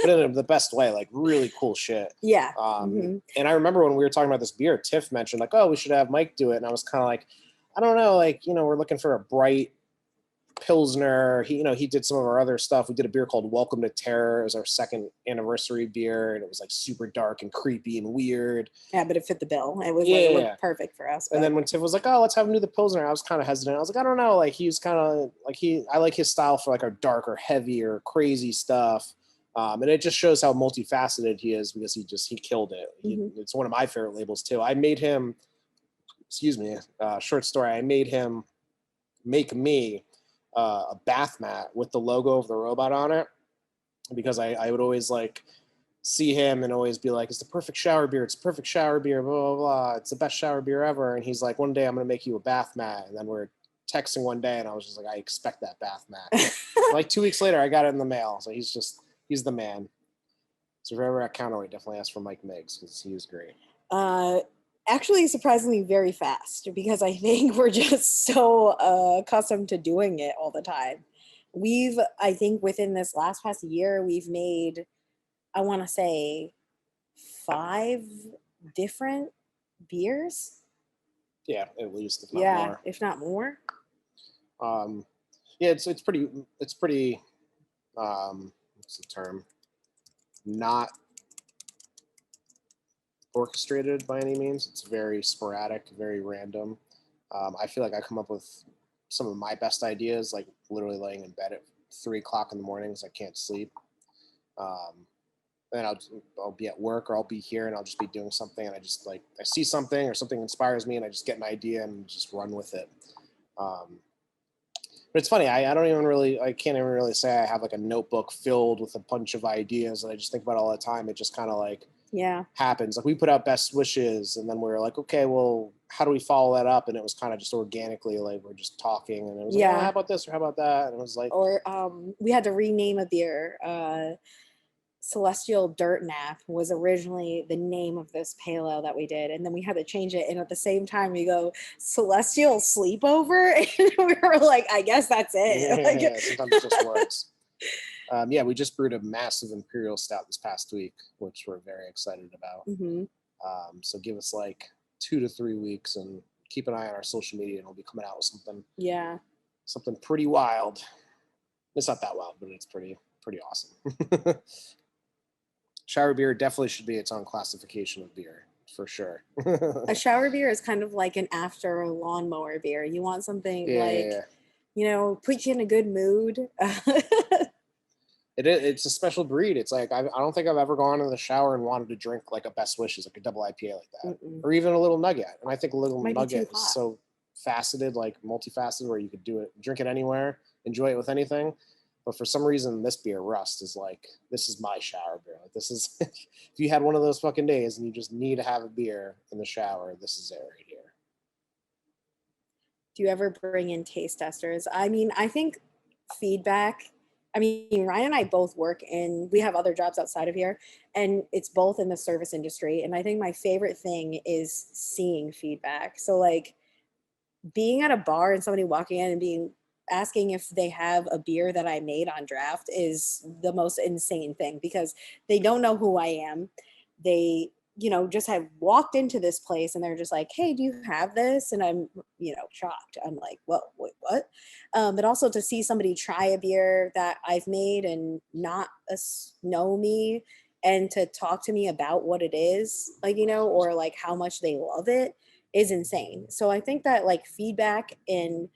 but in the best way, like really cool shit. Yeah. And I remember when we were talking about this beer, Tiff mentioned like, oh, we should have Mike do it. And I was kind of like, I don't know, like, we're looking for a bright Pilsner. He did some of our other stuff. We did a beer called Welcome to Terror. It was our second anniversary beer, and it was like super dark and creepy and weird. Yeah, but it fit the bill. It was it looked perfect for us. And then when Tiff was like, oh, let's have him do the Pilsner, I was kind of hesitant. I was like, I don't know. Like, he's kind of like, I like his style for like our darker, heavier, crazy stuff. And it just shows how multifaceted he is because he killed it. It's one of my favorite labels too. I made him, short story. I made him make me a bath mat with the logo of the robot on it, because I would always like see him and always be like, it's the perfect shower beer. It's the perfect shower beer, blah, blah, blah. It's the best shower beer ever. And he's like, one day I'm going to make you a bath mat. And then we're texting one day and I was just like, I expect that bath mat. Like 2 weeks later, I got it in the mail. So he's the man. So if you're ever at Counterweight, definitely ask for Mike Miggs because he was great. Actually, surprisingly very fast, because I think we're just so accustomed to doing it all the time. I think within this past year, we've made, I want to say, 5 different beers. Yeah, at least, if not more. If not more. Yeah, it's pretty, what's the term? Not orchestrated by any means. It's very sporadic, very random. I feel like I come up with some of my best ideas, like literally laying in bed at 3 o'clock in the morning because I can't sleep. And I'll be at work or I'll be here and I'll just be doing something and I just like, I see something or something inspires me and I just get an idea and just run with it. But it's funny, I can't even really say I have like a notebook filled with a bunch of ideas that I just think about all the time. It just kind of like happens. Like we put out best wishes and then we were like, okay, well, how do we follow that up? And it was kind of just organically, like we're just talking and it was like, oh, how about this or how about that? And it was like, or we had to rename a beer. Celestial Dirt Nap was originally the name of this pale ale that we did, and then we had to change it, and at the same time we go Celestial Sleepover, and we were like, I guess that's it. Yeah, sometimes it just works. We just brewed a massive imperial stout this past week, which we're very excited about. So give us like 2 to 3 weeks and keep an eye on our social media and we'll be coming out with something pretty wild. It's not that wild, but it's pretty awesome. Shower beer definitely should be its own classification of beer, for sure. A shower beer is kind of like an after lawnmower beer. You want something put you in a good mood. It's a special breed. It's like, I don't think I've ever gone in the shower and wanted to drink like a Best Wishes, like a double IPA like that. Or even a Little Nugget. And I think a Little Nugget is so faceted, like multifaceted, where you could drink it anywhere, enjoy it with anything. But for some reason, this beer, Rust, is like, this is my shower beer. Like, this is, if you had one of those fucking days and you just need to have a beer in the shower, this is it right here. Do you ever bring in taste testers? I mean, I think feedback, Ryan and I both we have other jobs outside of here, and it's both in the service industry. And I think my favorite thing is seeing feedback. So like being at a bar and somebody walking in and asking if they have a beer that I made on draft is the most insane thing, because they don't know who I am. They, just have walked into this place and they're just like, hey, do you have this? And I'm, shocked. I'm like, well, wait, what? But also to see somebody try a beer that I've made and not know me and to talk to me about what it is, like, or like how much they love it is insane. So I think that like feedback and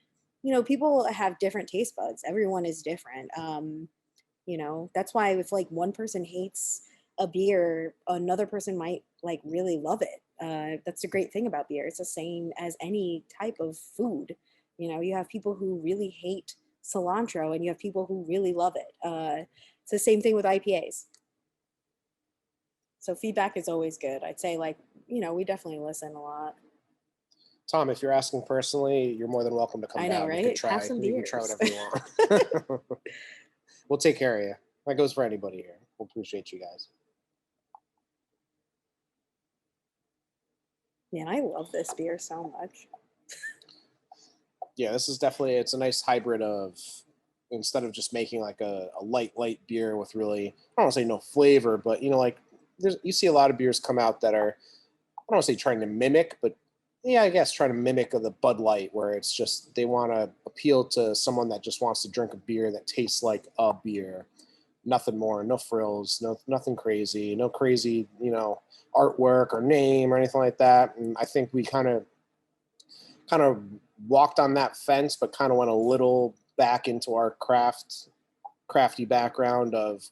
people have different taste buds. Everyone is different. That's why if like one person hates a beer, another person might like really love it. That's the great thing about beer. It's the same as any type of food. You have people who really hate cilantro and you have people who really love it. It's the same thing with IPAs. So feedback is always good. I'd say like, we definitely listen a lot. Tom, if you're asking personally, you're more than welcome to come down. I know, right? You can try. Have some beers. You can try whatever you want. We'll take care of you. That goes for anybody here. We'll appreciate you guys. Man, I love this beer so much. Yeah, this is definitely, it's a nice hybrid of, instead of just making like a light beer with really, I don't want to say no flavor, but like you see a lot of beers come out that are, I don't want to say trying to mimic, but yeah, I guess trying to mimic the Bud Light, where it's just they want to appeal to someone that just wants to drink a beer that tastes like a beer, nothing more, no frills, nothing crazy, no crazy artwork or name or anything like that. And I think we kind of walked on that fence, but kind of went a little back into our crafty background of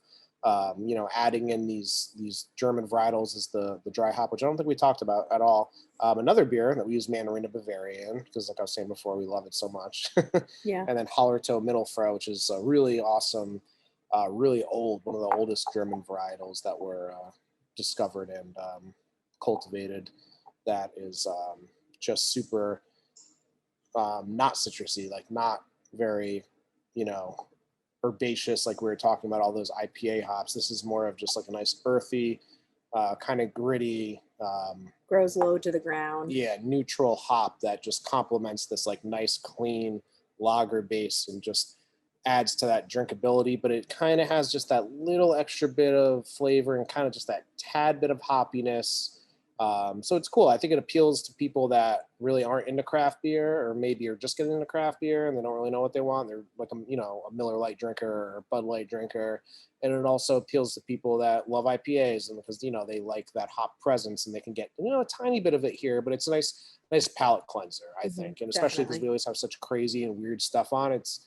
adding in these German varietals as the dry hop, which I don't think we talked about at all. Another beer that we use Mandarin Bavaria in, because like I was saying before, we love it so much. Yeah. And then Hallertau Mittelfrau, which is a really awesome, really old, one of the oldest German varietals that were discovered and cultivated. That is just super not citrusy, like not very, herbaceous, like we were talking about all those IPA hops. This is more of just like a nice earthy, kind of gritty, grows low to the ground. Yeah, neutral hop that just complements this like nice clean lager base and just adds to that drinkability. But it kind of has just that little extra bit of flavor and kind of just that tad bit of hoppiness. So it's cool. I think it appeals to people that really aren't into craft beer, or maybe are just getting into craft beer and they don't really know what they want. They're like a Miller Lite drinker or a Bud Light drinker. And it also appeals to people that love IPAs, and because they like that hop presence, and they can get a tiny bit of it here, but it's a nice palate cleanser, I think. And especially because we always have such crazy and weird stuff on, it's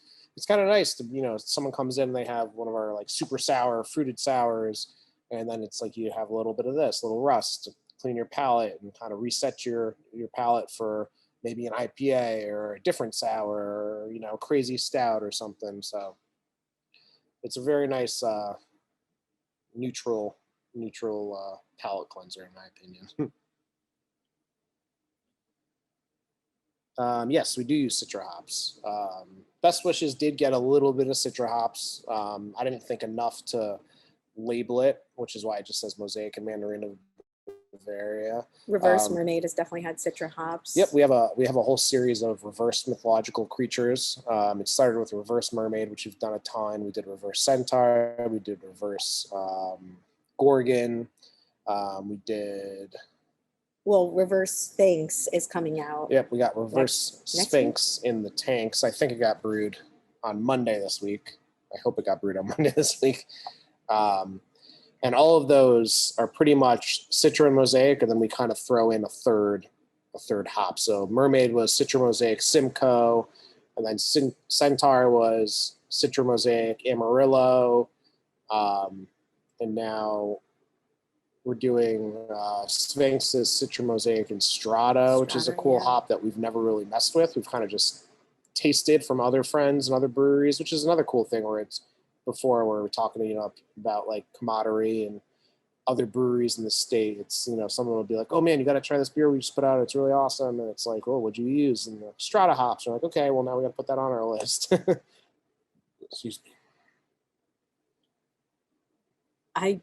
kind of nice to someone comes in and they have one of our like super sour fruited sours, and then it's like you have a little bit of this, little rust, clean your palate and kind of reset your palate for maybe an IPA or a different sour or crazy stout or something. So it's a very nice neutral palate cleanser, in my opinion. Yes, we do use Citra hops. Best Wishes did get a little bit of Citra hops. I didn't think enough to label it, which is why it just says Mosaic and Mandarin of Bavaria. Reverse Mermaid has definitely had Citra hops. Yep, we have a whole series of reverse mythological creatures. It started with Reverse Mermaid, which we've done a ton. We did Reverse Centaur. We did Reverse Gorgon. We did. Well, Reverse Sphinx is coming out. Yep, we got Reverse Sphinx in the tanks. I think it got brewed on Monday this week. I hope it got brewed on Monday this week. And all of those are pretty much Citra and Mosaic, and then we kind of throw in a third hop. So Mermaid was Citra, Mosaic, Simcoe, and then Centaur was Citra, Mosaic, Amarillo, and now we're doing Sphinx's Citra, Mosaic, and Strata, which is a cool hop that we've never really messed with. We've kind of just tasted from other friends and other breweries, which is another cool thing where it's before where we're talking about like camaraderie and other breweries in the state. It's someone will be like, oh man, you got to try this beer we just put out, it's really awesome. And it's like, oh, what'd you use? And the Strata hops. We're like, okay, well now we got to put that on our list. Excuse me. I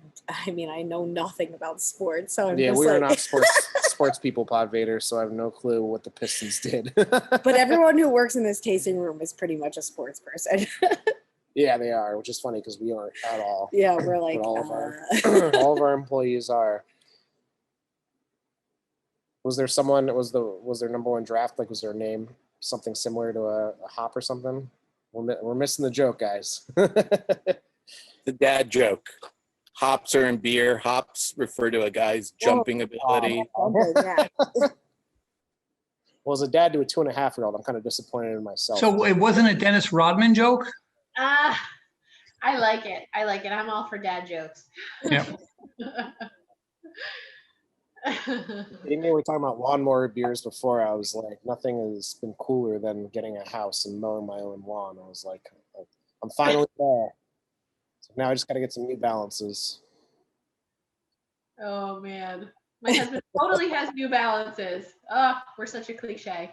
mean, I know nothing about sports, so I'm yeah, just we like... are not sports people, Pod Vader, so I have no clue what the Pistons did. But everyone who works in this tasting room is pretty much a sports person. Yeah, they are, which is funny because we aren't at all. Yeah, we're like all of our employees are. Was there someone? Was their number one draft? Like, was their name something similar to a hop or something? We're missing the joke, guys. The dad joke. Hops are in beer. Hops refer to a guy's jumping ability. Yeah. Well, as a dad to a 2.5-year-old, I'm kind of disappointed in myself. So it wasn't a Dennis Rodman joke? I like it. I'm all for dad jokes. Yeah. We were talking about lawnmower beers before. I was like, nothing has been cooler than getting a house and mowing my own lawn. I was like, I'm finally there. So now I just got to get some New Balances. Oh man, my husband totally has New Balances. Oh, we're such a cliche.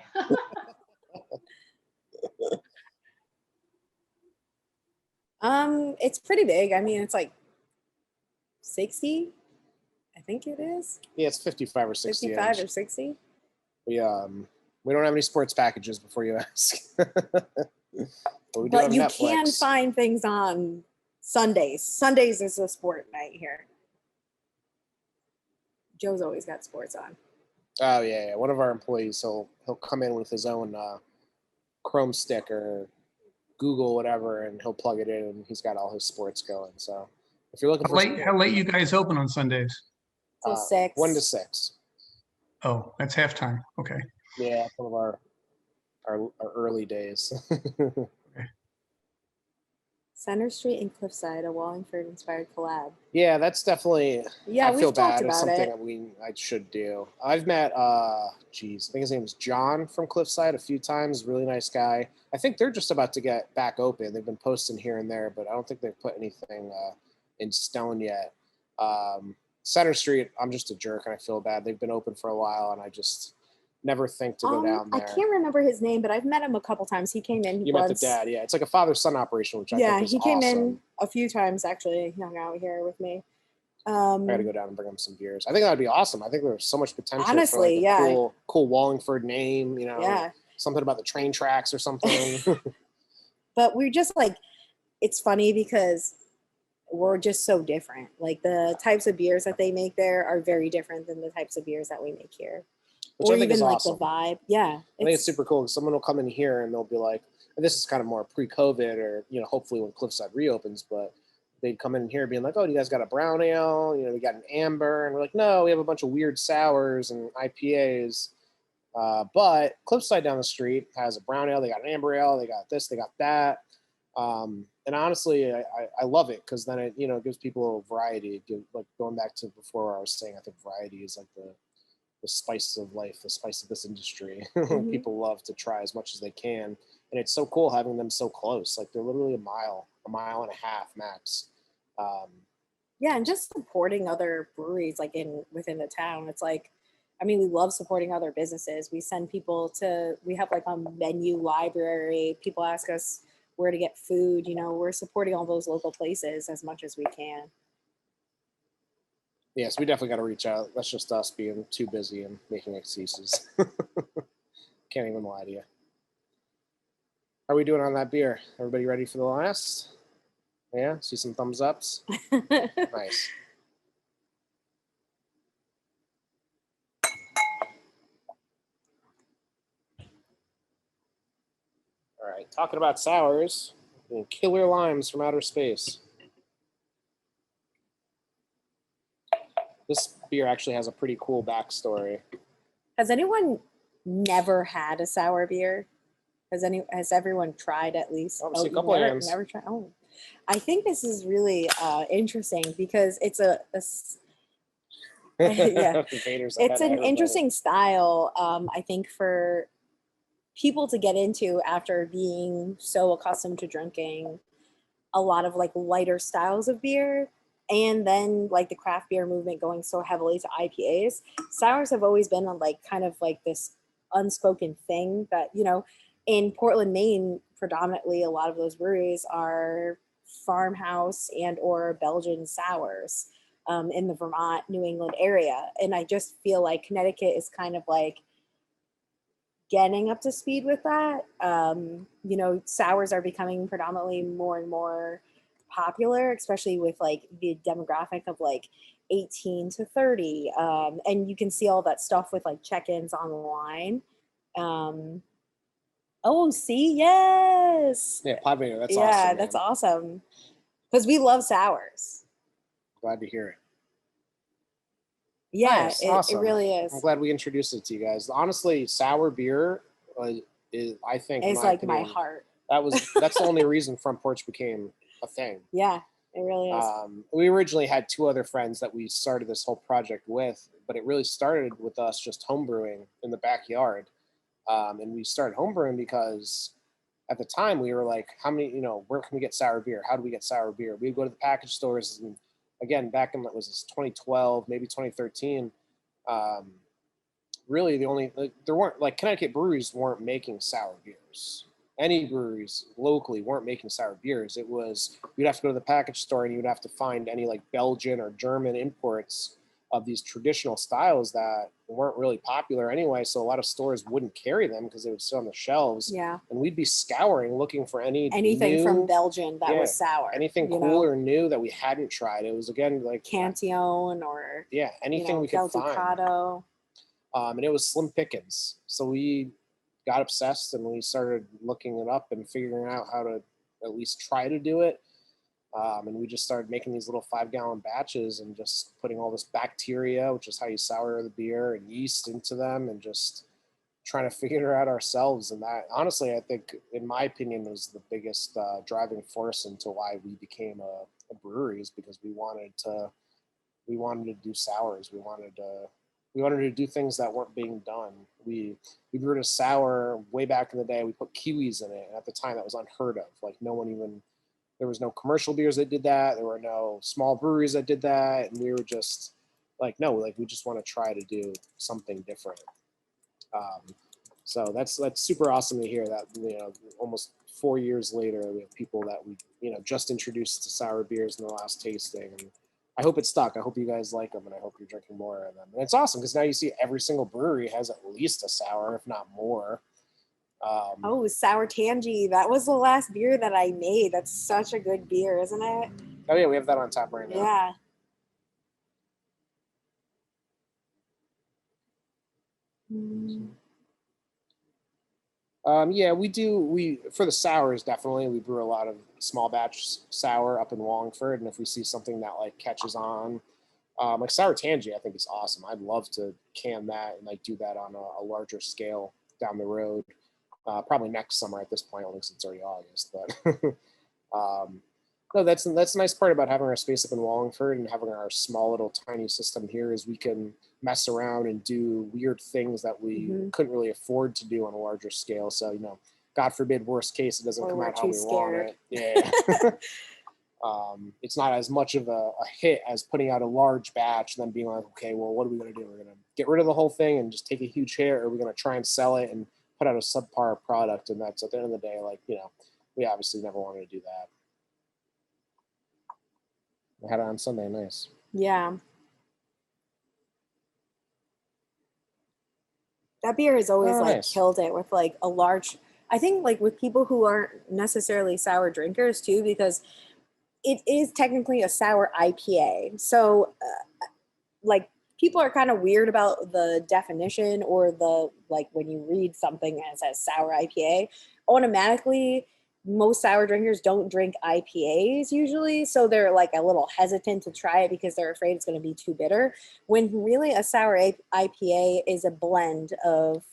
It's pretty big. I mean, it's like 60. I think it is. Yeah, it's 55 or 60. 55 or 60. We don't have any sports packages before you ask. What we do But on you Netflix. can find things on Sundays. Sundays is a sport night here. Joe's always got sports on. Oh yeah. One of our employees, he'll come in with his own Chrome stick or Google whatever, and he'll plug it in, and he's got all his sports going. So if you're looking How late you guys open on Sundays? Till 6. 1 to 6. Oh, that's halftime. Okay. Yeah, some of our early days. Center Street and Cliffside, a Wallingford inspired collab. Yeah, that's definitely. Yeah, I feel we've talked bad. It's about something it. that I should do. I've met I think his name is John from Cliffside a few times. Really nice guy. I think they're just about to get back open. They've been posting here and there, but I don't think they've put anything in stone yet. Center Street, I'm just a jerk and I feel bad. They've been open for a while and I just never think to go down there. I can't remember his name, but I've met him a couple times. He came in. You met the dad, yeah. It's like a father-son operation, which I think is he came awesome. in a few times actually. He hung out here with me. I got to go down and bring him some beers. I think that would be awesome. I think there's so much potential Honestly, for like a cool Wallingford name, something about the train tracks or something. But we're just like, it's funny because we're just so different. Like the types of beers that they make there are very different than the types of beers that we make here. Which or I think even is like awesome. the vibe. Yeah. I think it's super cool. Someone will come in here and they'll be like, and this is kind of more pre-COVID or, hopefully when Cliffside reopens, but they'd come in here being like, oh, you guys got a brown ale? We got an amber. And we're like, no, we have a bunch of weird sours and IPAs. But Cliffside down the street has a brown ale. They got an amber ale. They got this, they got that. And honestly, I love it because then it, gives people a variety. Like going back to before I was saying, I think variety is like the spice of life, the spice of this industry. Mm-hmm. People love to try as much as they can. And it's so cool having them so close. Like they're literally a mile and a half max. Yeah, and just supporting other breweries like within the town. It's like, we love supporting other businesses. We send people we have like a menu library. People ask us where to get food. We're supporting all those local places as much as we can. Yes, we definitely got to reach out. That's just us being too busy and making excuses. Can't even lie to you. How are we doing on that beer? Everybody ready for the last? Yeah, see some thumbs ups. Nice. All right, talking about sours, killer limes from outer space. This beer actually has a pretty cool backstory. Has anyone never had a sour beer? Has everyone tried at least? Oh, see a couple hands. Never tried. Oh, I think this is really interesting because it's yeah. It's an interesting style. I think for people to get into after being so accustomed to drinking a lot of like lighter styles of beer. And then like the craft beer movement going so heavily to IPAs, sours have always been like kind of like this unspoken thing that, in Portland, Maine, predominantly a lot of those breweries are farmhouse and or Belgian sours in the Vermont, New England area. And I just feel like Connecticut is kind of like getting up to speed with that. Sours are becoming predominantly more and more popular, especially with like the demographic of like 18 to 30. And you can see all that stuff with like check-ins online. Oh, see, yes. Yeah, Podman, that's awesome. Yeah, that's awesome. Because we love sours. Glad to hear it. Yeah, nice. it Awesome. really is. I'm glad we introduced it to you guys. Honestly, sour beer is, I think, it's like opinion, my heart. That's the only reason Front Porch became a thing. Yeah, it really is. We originally had two other friends that we started this whole project with, but it really started with us just homebrewing in the backyard. And we started homebrewing because at the time we were like, how many, where can we get sour beer? How do we get sour beer? We'd go to the package stores, and again, back in, 2012, maybe 2013, really there weren't, like, Connecticut breweries weren't making sour beers. Any breweries locally weren't making sour beers. It was, you'd have to go to the package store and you'd have to find any like Belgian or German imports of these traditional styles that weren't really popular anyway. So a lot of stores wouldn't carry them because they would sit on the shelves. Yeah. And we'd be scouring, looking for Anything from new, Belgium that was sour. anything you cool know? or new that we hadn't tried. It was, again, like Cantillon or anything we Del could find. Ducato. And it was slim pickings. So we got obsessed and we started looking it up and figuring out how to at least try to do it. And we just started making these little 5-gallon batches and just putting all this bacteria, which is how you sour the beer, and yeast into them, and just trying to figure it out ourselves. And that, honestly, I think, in my opinion, was the biggest driving force into why we became a brewery, is because we wanted to do sours. We wanted to do things that weren't being done. We brewed a sour way back in the day. We put kiwis in it, and at the time that was unheard of. Like, there was no commercial beers that did that. There were no small breweries that did that. And we were just like, no, like, we just want to try to do something different. So that's super awesome to hear that, almost 4 years later, we have people that we, just introduced to sour beers in the last tasting. And I hope it stuck. I hope you guys like them, and I hope you're drinking more of them. And it's awesome because now you see every single brewery has at least a sour, if not more. Sour Tangy. That was the last beer that I made. That's such a good beer, isn't it? Oh yeah, we have that on tap right now. Yeah. Yeah, we do. For the sours, definitely, we brew a lot of small batch sour up in Wallingford, and if we see something that like catches on, like Sour Tangy, I think is awesome. I'd love to can that and like do that on a larger scale down the road. Probably next summer at this point, only since it's already August. But no, that's the nice part about having our space up in Wallingford and having our small little tiny system here, is we can mess around and do weird things that we couldn't really afford to do on a larger scale. So, God forbid, worst case, it doesn't come out how we want it. Yeah. It's not as much of a hit as putting out a large batch and then being like, okay, well, what are we going to do? We're going to get rid of the whole thing and just take a huge hit, or we're going to try and sell it and put out a subpar product. And that's, at the end of the day, like, we obviously never wanted to do that. I had it on Sunday. Nice. Yeah. That beer has always nice. killed it with like a large, I think like with people who aren't necessarily sour drinkers too, because it is technically a sour IPA. So like people are kind of weird about the definition, or the, like, when you read something and it says sour IPA, automatically most sour drinkers don't drink IPAs usually. So they're like a little hesitant to try it because they're afraid it's going to be too bitter. When really a sour IPA is a blend of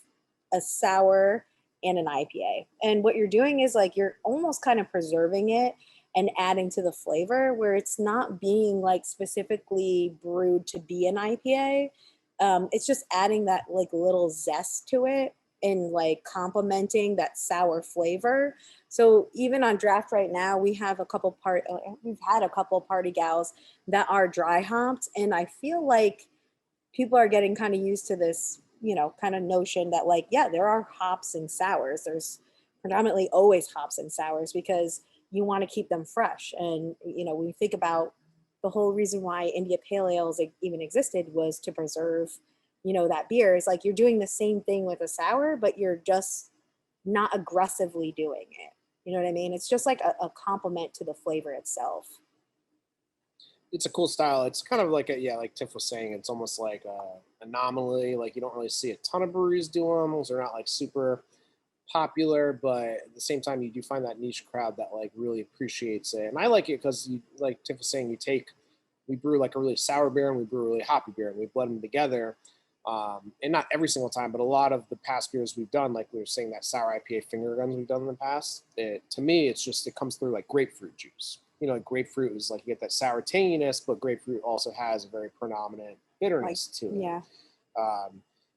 a sour and an IPA. And what you're doing is like, you're almost kind of preserving it and adding to the flavor, where it's not being like specifically brewed to be an IPA. It's just adding that like little zest to it and like complementing that sour flavor. So even on draft right now, we've had a couple party gals that are dry hopped, and I feel like people are getting kind of used to this, kind of notion that like, yeah, there are hops in sours. There's predominantly always hops in sours because you want to keep them fresh. And, when you think about the whole reason why India Pale Ales even existed was to preserve, that beer. Is like, you're doing the same thing with a sour, but you're just not aggressively doing it. You know what I mean? It's just like a complement to the flavor itself. It's a cool style. It's kind of like like Tiff was saying, it's almost like a anomaly. Like, you don't really see a ton of breweries do them. They're not like super popular, but at the same time, you do find that niche crowd that like really appreciates it. And I like it because, you, like Tiff was saying, we brew like a really sour beer and we brew a really hoppy beer, and we blend them together. And not every single time, but a lot of the past beers we've done, like we were saying, that sour IPA finger guns we've done in the past, to me, it comes through like grapefruit juice. Like grapefruit is like, you get that sour tanginess, but grapefruit also has a very predominant bitterness to it. Yeah.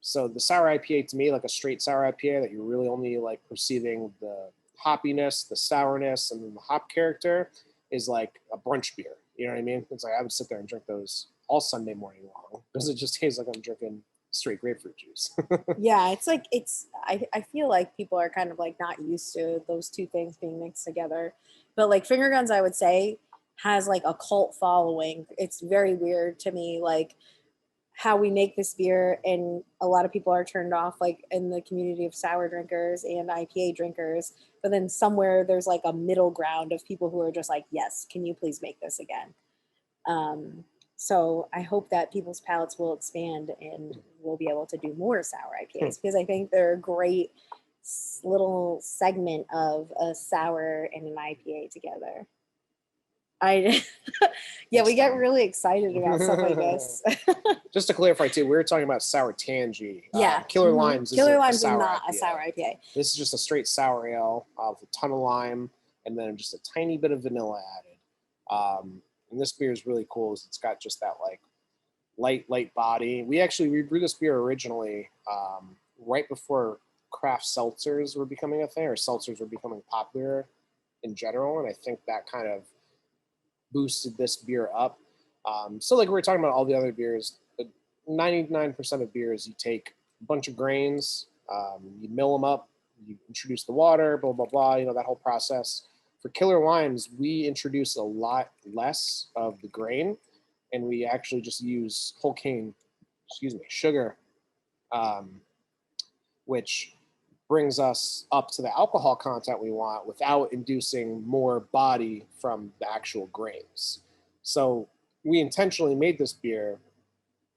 So the sour IPA, to me, like a straight sour IPA that you're really only like perceiving the hoppiness, the sourness, and then the hop character, is like a brunch beer. You know what I mean? It's like, I would sit there and drink those all Sunday morning long, because it just tastes like I'm drinking straight grapefruit juice. Yeah, it's like, I feel like people are kind of like not used to those two things being mixed together. But like finger guns, I would say, has like a cult following. It's very weird to me. Like, how we make this beer, and a lot of people are turned off, like in the community of sour drinkers and IPA drinkers. But then somewhere there's like a middle ground of people who are just like, yes, can you please make this again? So I hope that people's palates will expand and we'll be able to do more sour IPAs, because I think they're a great little segment of a sour and an IPA together. Yeah, we get really excited about stuff like this. Just to clarify too, we were talking about sour tangy. Yeah, Killer Limes. Killer Limes is sour not IPA. a sour IPA. This is just a straight sour ale with a ton of lime and then just a tiny bit of vanilla added. And this beer is really cool. It's got just that like light body. We brewed this beer originally right before craft seltzers were becoming a thing, or seltzers were becoming popular in general, and I think that kind of boosted this beer up. So like we were talking about all the other beers, 99% of beers, you take a bunch of grains, you mill them up, you introduce the water, blah, blah, blah, you know, that whole process. For Killer Limes, we introduce a lot less of the grain, and we actually just use whole cane, sugar, which brings us up to the alcohol content we want without inducing more body from the actual grains. So we intentionally made this beer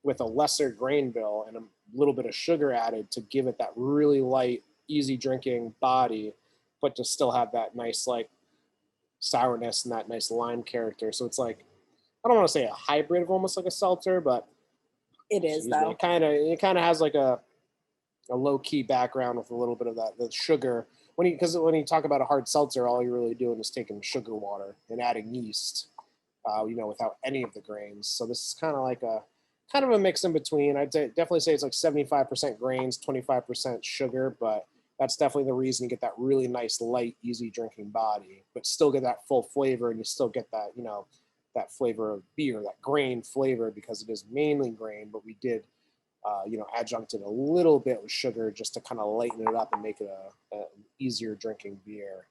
with a lesser grain bill and a little bit of sugar added to give it that really light, easy drinking body, but to still have that nice like sourness and that nice lime character. So it's like, I don't want to say a hybrid of almost like a seltzer, but It is though. it kind of has like a low-key background with a little bit of the sugar. Because when you talk about a hard seltzer, all you're really doing is taking sugar water and adding yeast, without any of the grains. So this is kind of a mix in between. I'd definitely say it's like 75% grains, 25% sugar, but that's definitely the reason you get that really nice, light, easy drinking body, but still get that full flavor, and you still get that, that flavor of beer, that grain flavor, because it is mainly grain, but we did adjuncted a little bit with sugar just to kind of lighten it up and make it an easier drinking beer.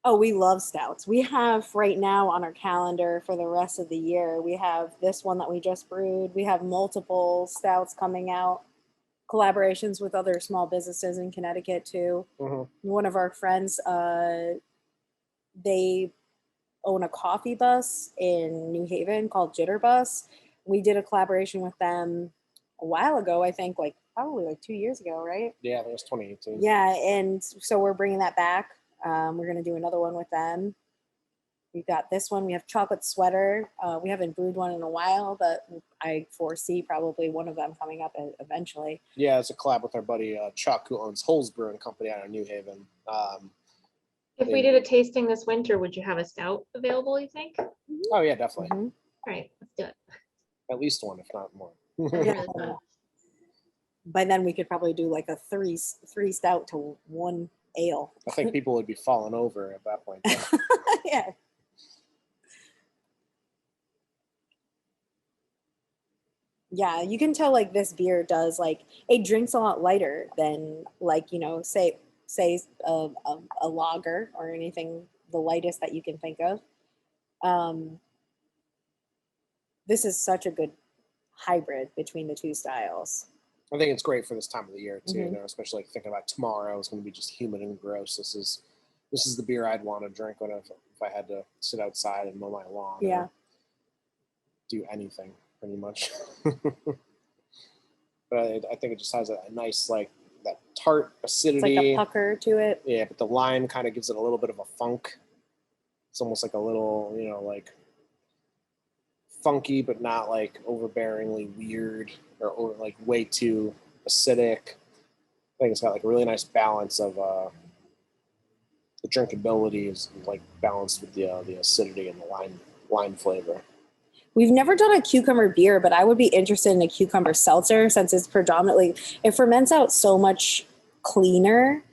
Oh, we love stouts. We have right now on our calendar for the rest of the year, we have this one that we just brewed. We have multiple stouts coming out, collaborations with other small businesses in Connecticut too. Mm-hmm. One of our friends, they own a coffee bus in New Haven called Jitterbus. We did a collaboration with them a while ago, I think, probably 2 years ago, right? Yeah, I think it was 2018. Yeah, and so we're bringing that back. We're going to do another one with them. We've got this one. We have Chocolate Sweater. We haven't brewed one in a while, but I foresee probably one of them coming up eventually. Yeah, it's a collab with our buddy Chuck, who owns Holes Brewing Company out of New Haven. If we did a tasting this winter, would you have a stout available, you think? Oh, yeah, definitely. Mm-hmm. All right, let's do it. At least one, if not more. Yeah. By then we could probably do like a three stout to one ale. I think people would be falling over at that point. Yeah. Yeah, you can tell this beer does it drinks a lot lighter than say a lager or anything, the lightest that you can think of. This is such a good hybrid between the two styles. I think it's great for this time of the year too, Mm-hmm. Especially thinking about tomorrow. It's going to be just humid and gross. This is the beer I'd want to drink if I had to sit outside and mow my lawn. Yeah. Or do anything pretty much. But I think it just has a nice that tart acidity. It's like a pucker to it. Yeah, but the lime kind of gives it a little bit of a funk. It's almost like a little, funky, but not overbearingly weird or way too acidic. I think it's got a really nice balance of the drinkability is balanced with the acidity and the lime flavor. We've never done a cucumber beer, but I would be interested in a cucumber seltzer since it's it ferments out so much cleaner.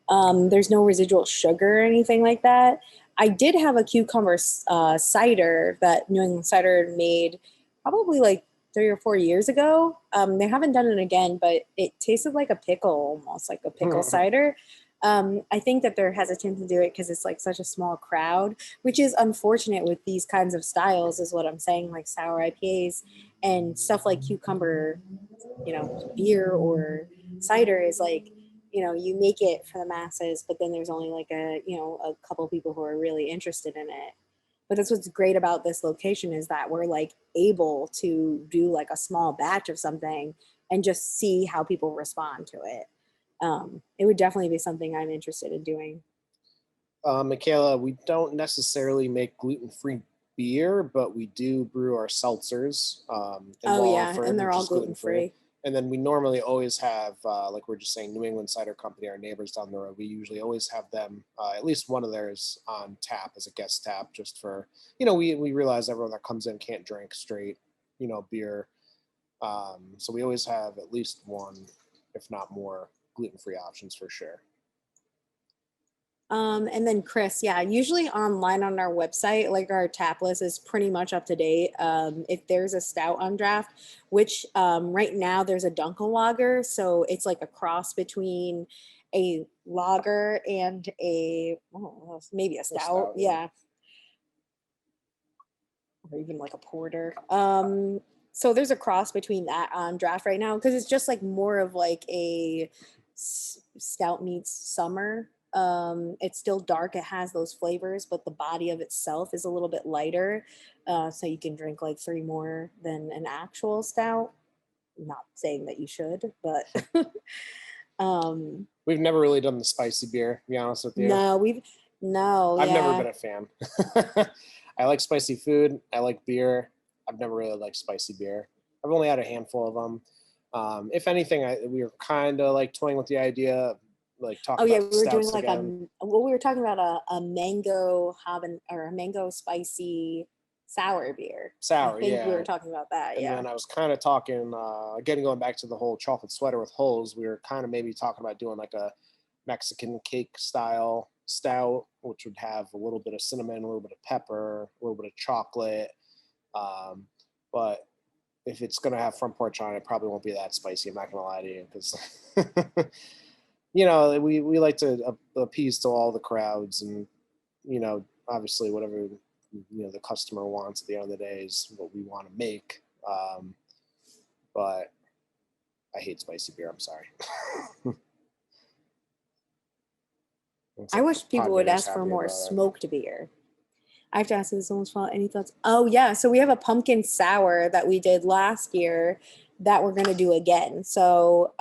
There's no residual sugar or anything like that. I did have a cucumber cider that New England Cider made probably 3 or 4 years ago. They haven't done it again, but it tasted like a pickle, almost like a pickle cider. I think that they're hesitant to do it because it's such a small crowd, which is unfortunate with these kinds of styles, is what I'm saying, sour IPAs. And stuff like cucumber, beer or cider is like, you make it for the masses, but then there's only like a couple people who are really interested in it. But that's what's great about this location, is that we're like able to do like a small batch of something and just see how people respond to it. It would definitely be something I'm interested in doing. Michaela, we don't necessarily make gluten-free beer, but we do brew our seltzers. And they're all gluten-free. And then we normally always have, like we're just saying, New England Cider Company, our neighbors down the road. We usually always have them, at least one of theirs, on tap as a guest tap, just for, we realize everyone that comes in can't drink straight, beer. So we always have at least one, if not more, gluten-free options for sure. And then Chris, usually online on our website, like our tap list is pretty much up to date. If there's a stout on draft, which right now there's a Dunkel lager, so it's like a cross between a lager and maybe a stout, yeah, or even like a porter. So there's a cross between that on draft right now, because it's just like more of like a stout meets summer. It's still dark, it has those flavors, but the body of itself is a little bit lighter, so you can drink like 3 more than an actual stout. Not saying that you should, but we've never really done the spicy beer, to be honest with you. I've never been a fan. I like spicy food, I like beer. I've never really liked spicy beer. I've only had a handful of them. If anything, we were kind of like toying with the idea, like talking about we were doing like again. we were talking about a mango or a mango spicy sour beer. I think we were talking about that. And then I was kind of talking, again, going back to the whole chocolate sweater with holes, we were kind of maybe talking about doing like a Mexican cake style stout, which would have a little bit of cinnamon, a little bit of pepper, a little bit of chocolate. But if it's going to have Front Porch on it, probably won't be that spicy. I'm not going to lie to you, because we like to appease to all the crowds, and obviously whatever the customer wants at the end of the day is what we want to make. But I hate spicy beer. I'm sorry. I wish people would ask for more smoked beer. I have to ask this almost fall. Any thoughts? Oh yeah, so we have a pumpkin sour that we did last year that we're gonna do again. So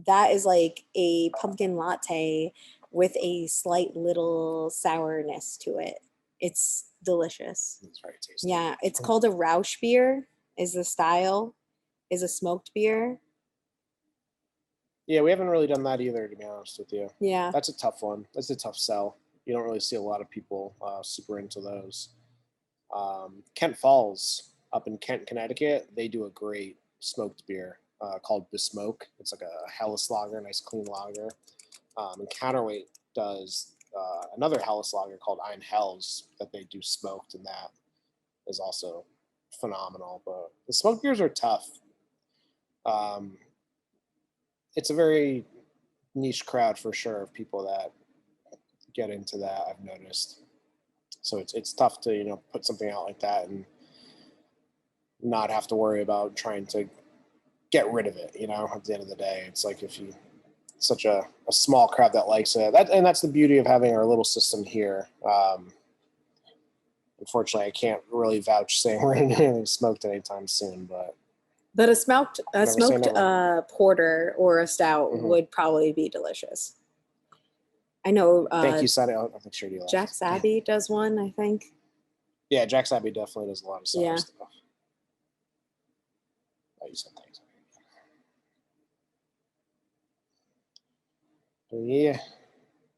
that is like a pumpkin latte with a slight little sourness to it. It's delicious. It's very tasty. Yeah, it's called a Rausch beer. Is the style? Is a smoked beer. Yeah, we haven't really done that either, to be honest with you. Yeah, that's a tough one. That's a tough sell. You don't really see a lot of people super into those. Kent Falls up in Kent, Connecticut, they do a great smoked beer called Besmoke. It's like a Helles lager, nice clean lager. And Counterweight does another Helles lager called Ein Hells that they do smoked, and that is also phenomenal. But the smoked beers are tough. It's a very niche crowd for sure of people that get into that, I've noticed. So it's tough to put something out like that and not have to worry about trying to get rid of it. At the end of the day, it's like if you such a small crowd that likes it. And that's the beauty of having our little system here. Unfortunately, I can't really vouch saying we're going to do anything smoked anytime soon, but a smoked porter or a stout would probably be delicious. I know. Thank you, Sonny. I think sure you Jack Sabby does one, I think. Yeah, Jack Sabby definitely does a lot of sour stuff. Oh, you said thanks. Yeah.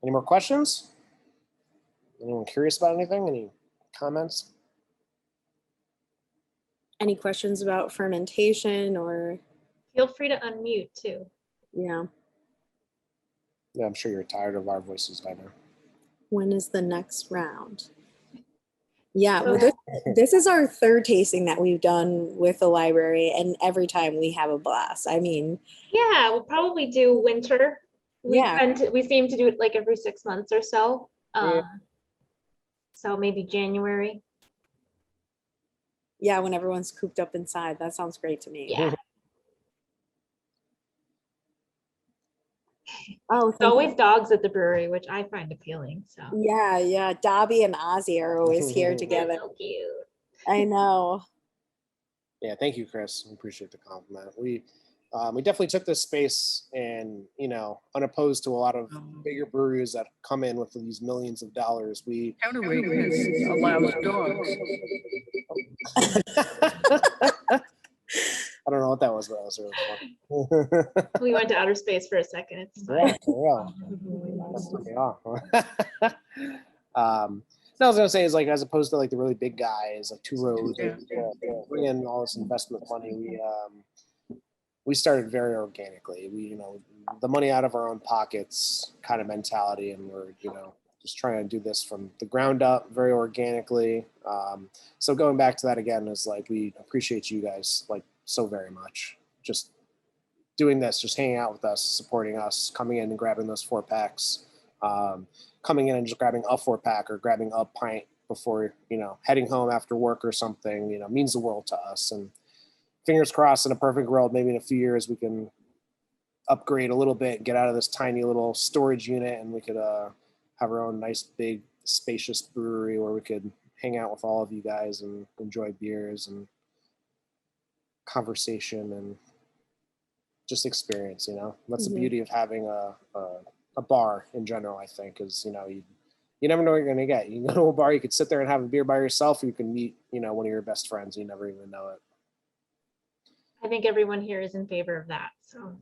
Any more questions? Anyone curious about anything? Any comments? Any questions about fermentation or? Feel free to unmute too. Yeah. Yeah, I'm sure you're tired of our voices by now. When is the next round? Yeah, well, this is our third tasting that we've done with the library, and every time we have a blast. I mean, yeah, we'll probably do winter. We seem to do it like every 6 months or so. So maybe January. Yeah, when everyone's cooped up inside. That sounds great to me. Yeah. Oh, There's always dogs at the brewery, which I find appealing. So yeah. Dobby and Ozzy are always here they're together. so cute. I know. Yeah, thank you, Chris. We appreciate the compliment. We definitely took this space and, you know, unopposed to a lot of bigger breweries that come in with these millions of dollars. We Counterweight allows dogs. I don't know what that was, but that was really fun. We went to outer space for a second. It's fine. Yeah, for real. That threw me off. No, I was gonna say is like as opposed to like the really big guys like Two Roads, bring in all this investment money. We started very organically. We, you know, the money out of our own pockets kind of mentality, and we're, you know, just trying to do this from the ground up very organically. So going back to that again is like we appreciate you guys like so very much. Just doing this, just hanging out with us, supporting us, coming in and grabbing those 4-packs, coming in and just grabbing a 4-pack or grabbing a pint before, you know, heading home after work or something, you know, means the world to us. And fingers crossed, in a perfect world, maybe in a few years we can upgrade a little bit, get out of this tiny little storage unit, and we could have our own nice big spacious brewery where we could hang out with all of you guys and enjoy beers and conversation and just experience, you know. That's the beauty of having a bar in general, I think, is, you know, you never know what you're gonna get. You can go to a bar, you could sit there and have a beer by yourself, or you can meet, you know, one of your best friends, you never even know it. I think everyone here is in favor of that. So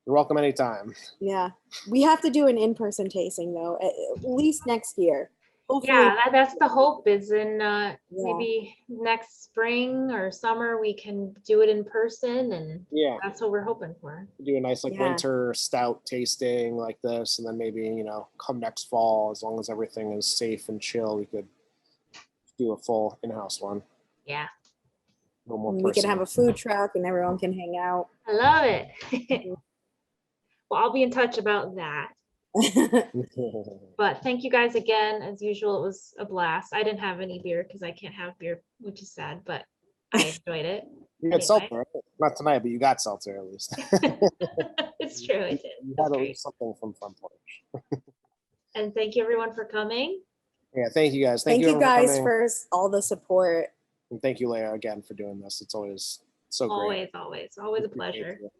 You're welcome anytime. Yeah. We have to do an in-person tasting though, at least next year. Hopefully. yeah, that's the hope is in maybe next spring or summer we can do it in person, and Yeah, that's what we're hoping for. do a nice like Yeah. winter stout tasting like this, and then maybe, you know, come next fall, as long as everything is safe and chill, we could do a full in-house one. Yeah, A little more We can have personal. a food truck and everyone can hang out. I love it. Well, I'll be in touch about that. But thank you guys again. As usual, it was a blast. I didn't have any beer because I can't have beer, which is sad, but I enjoyed it. You got Anyway. seltzer, right? Not tonight, but you got seltzer at least. It's true, I did. You That's had at great. least something from Front Porch. And thank you everyone for coming. Yeah, thank you guys. Thank you everyone guys coming. for all the support. And thank you, Leia, again for doing this. It's always so great. Always a We appreciate pleasure. you.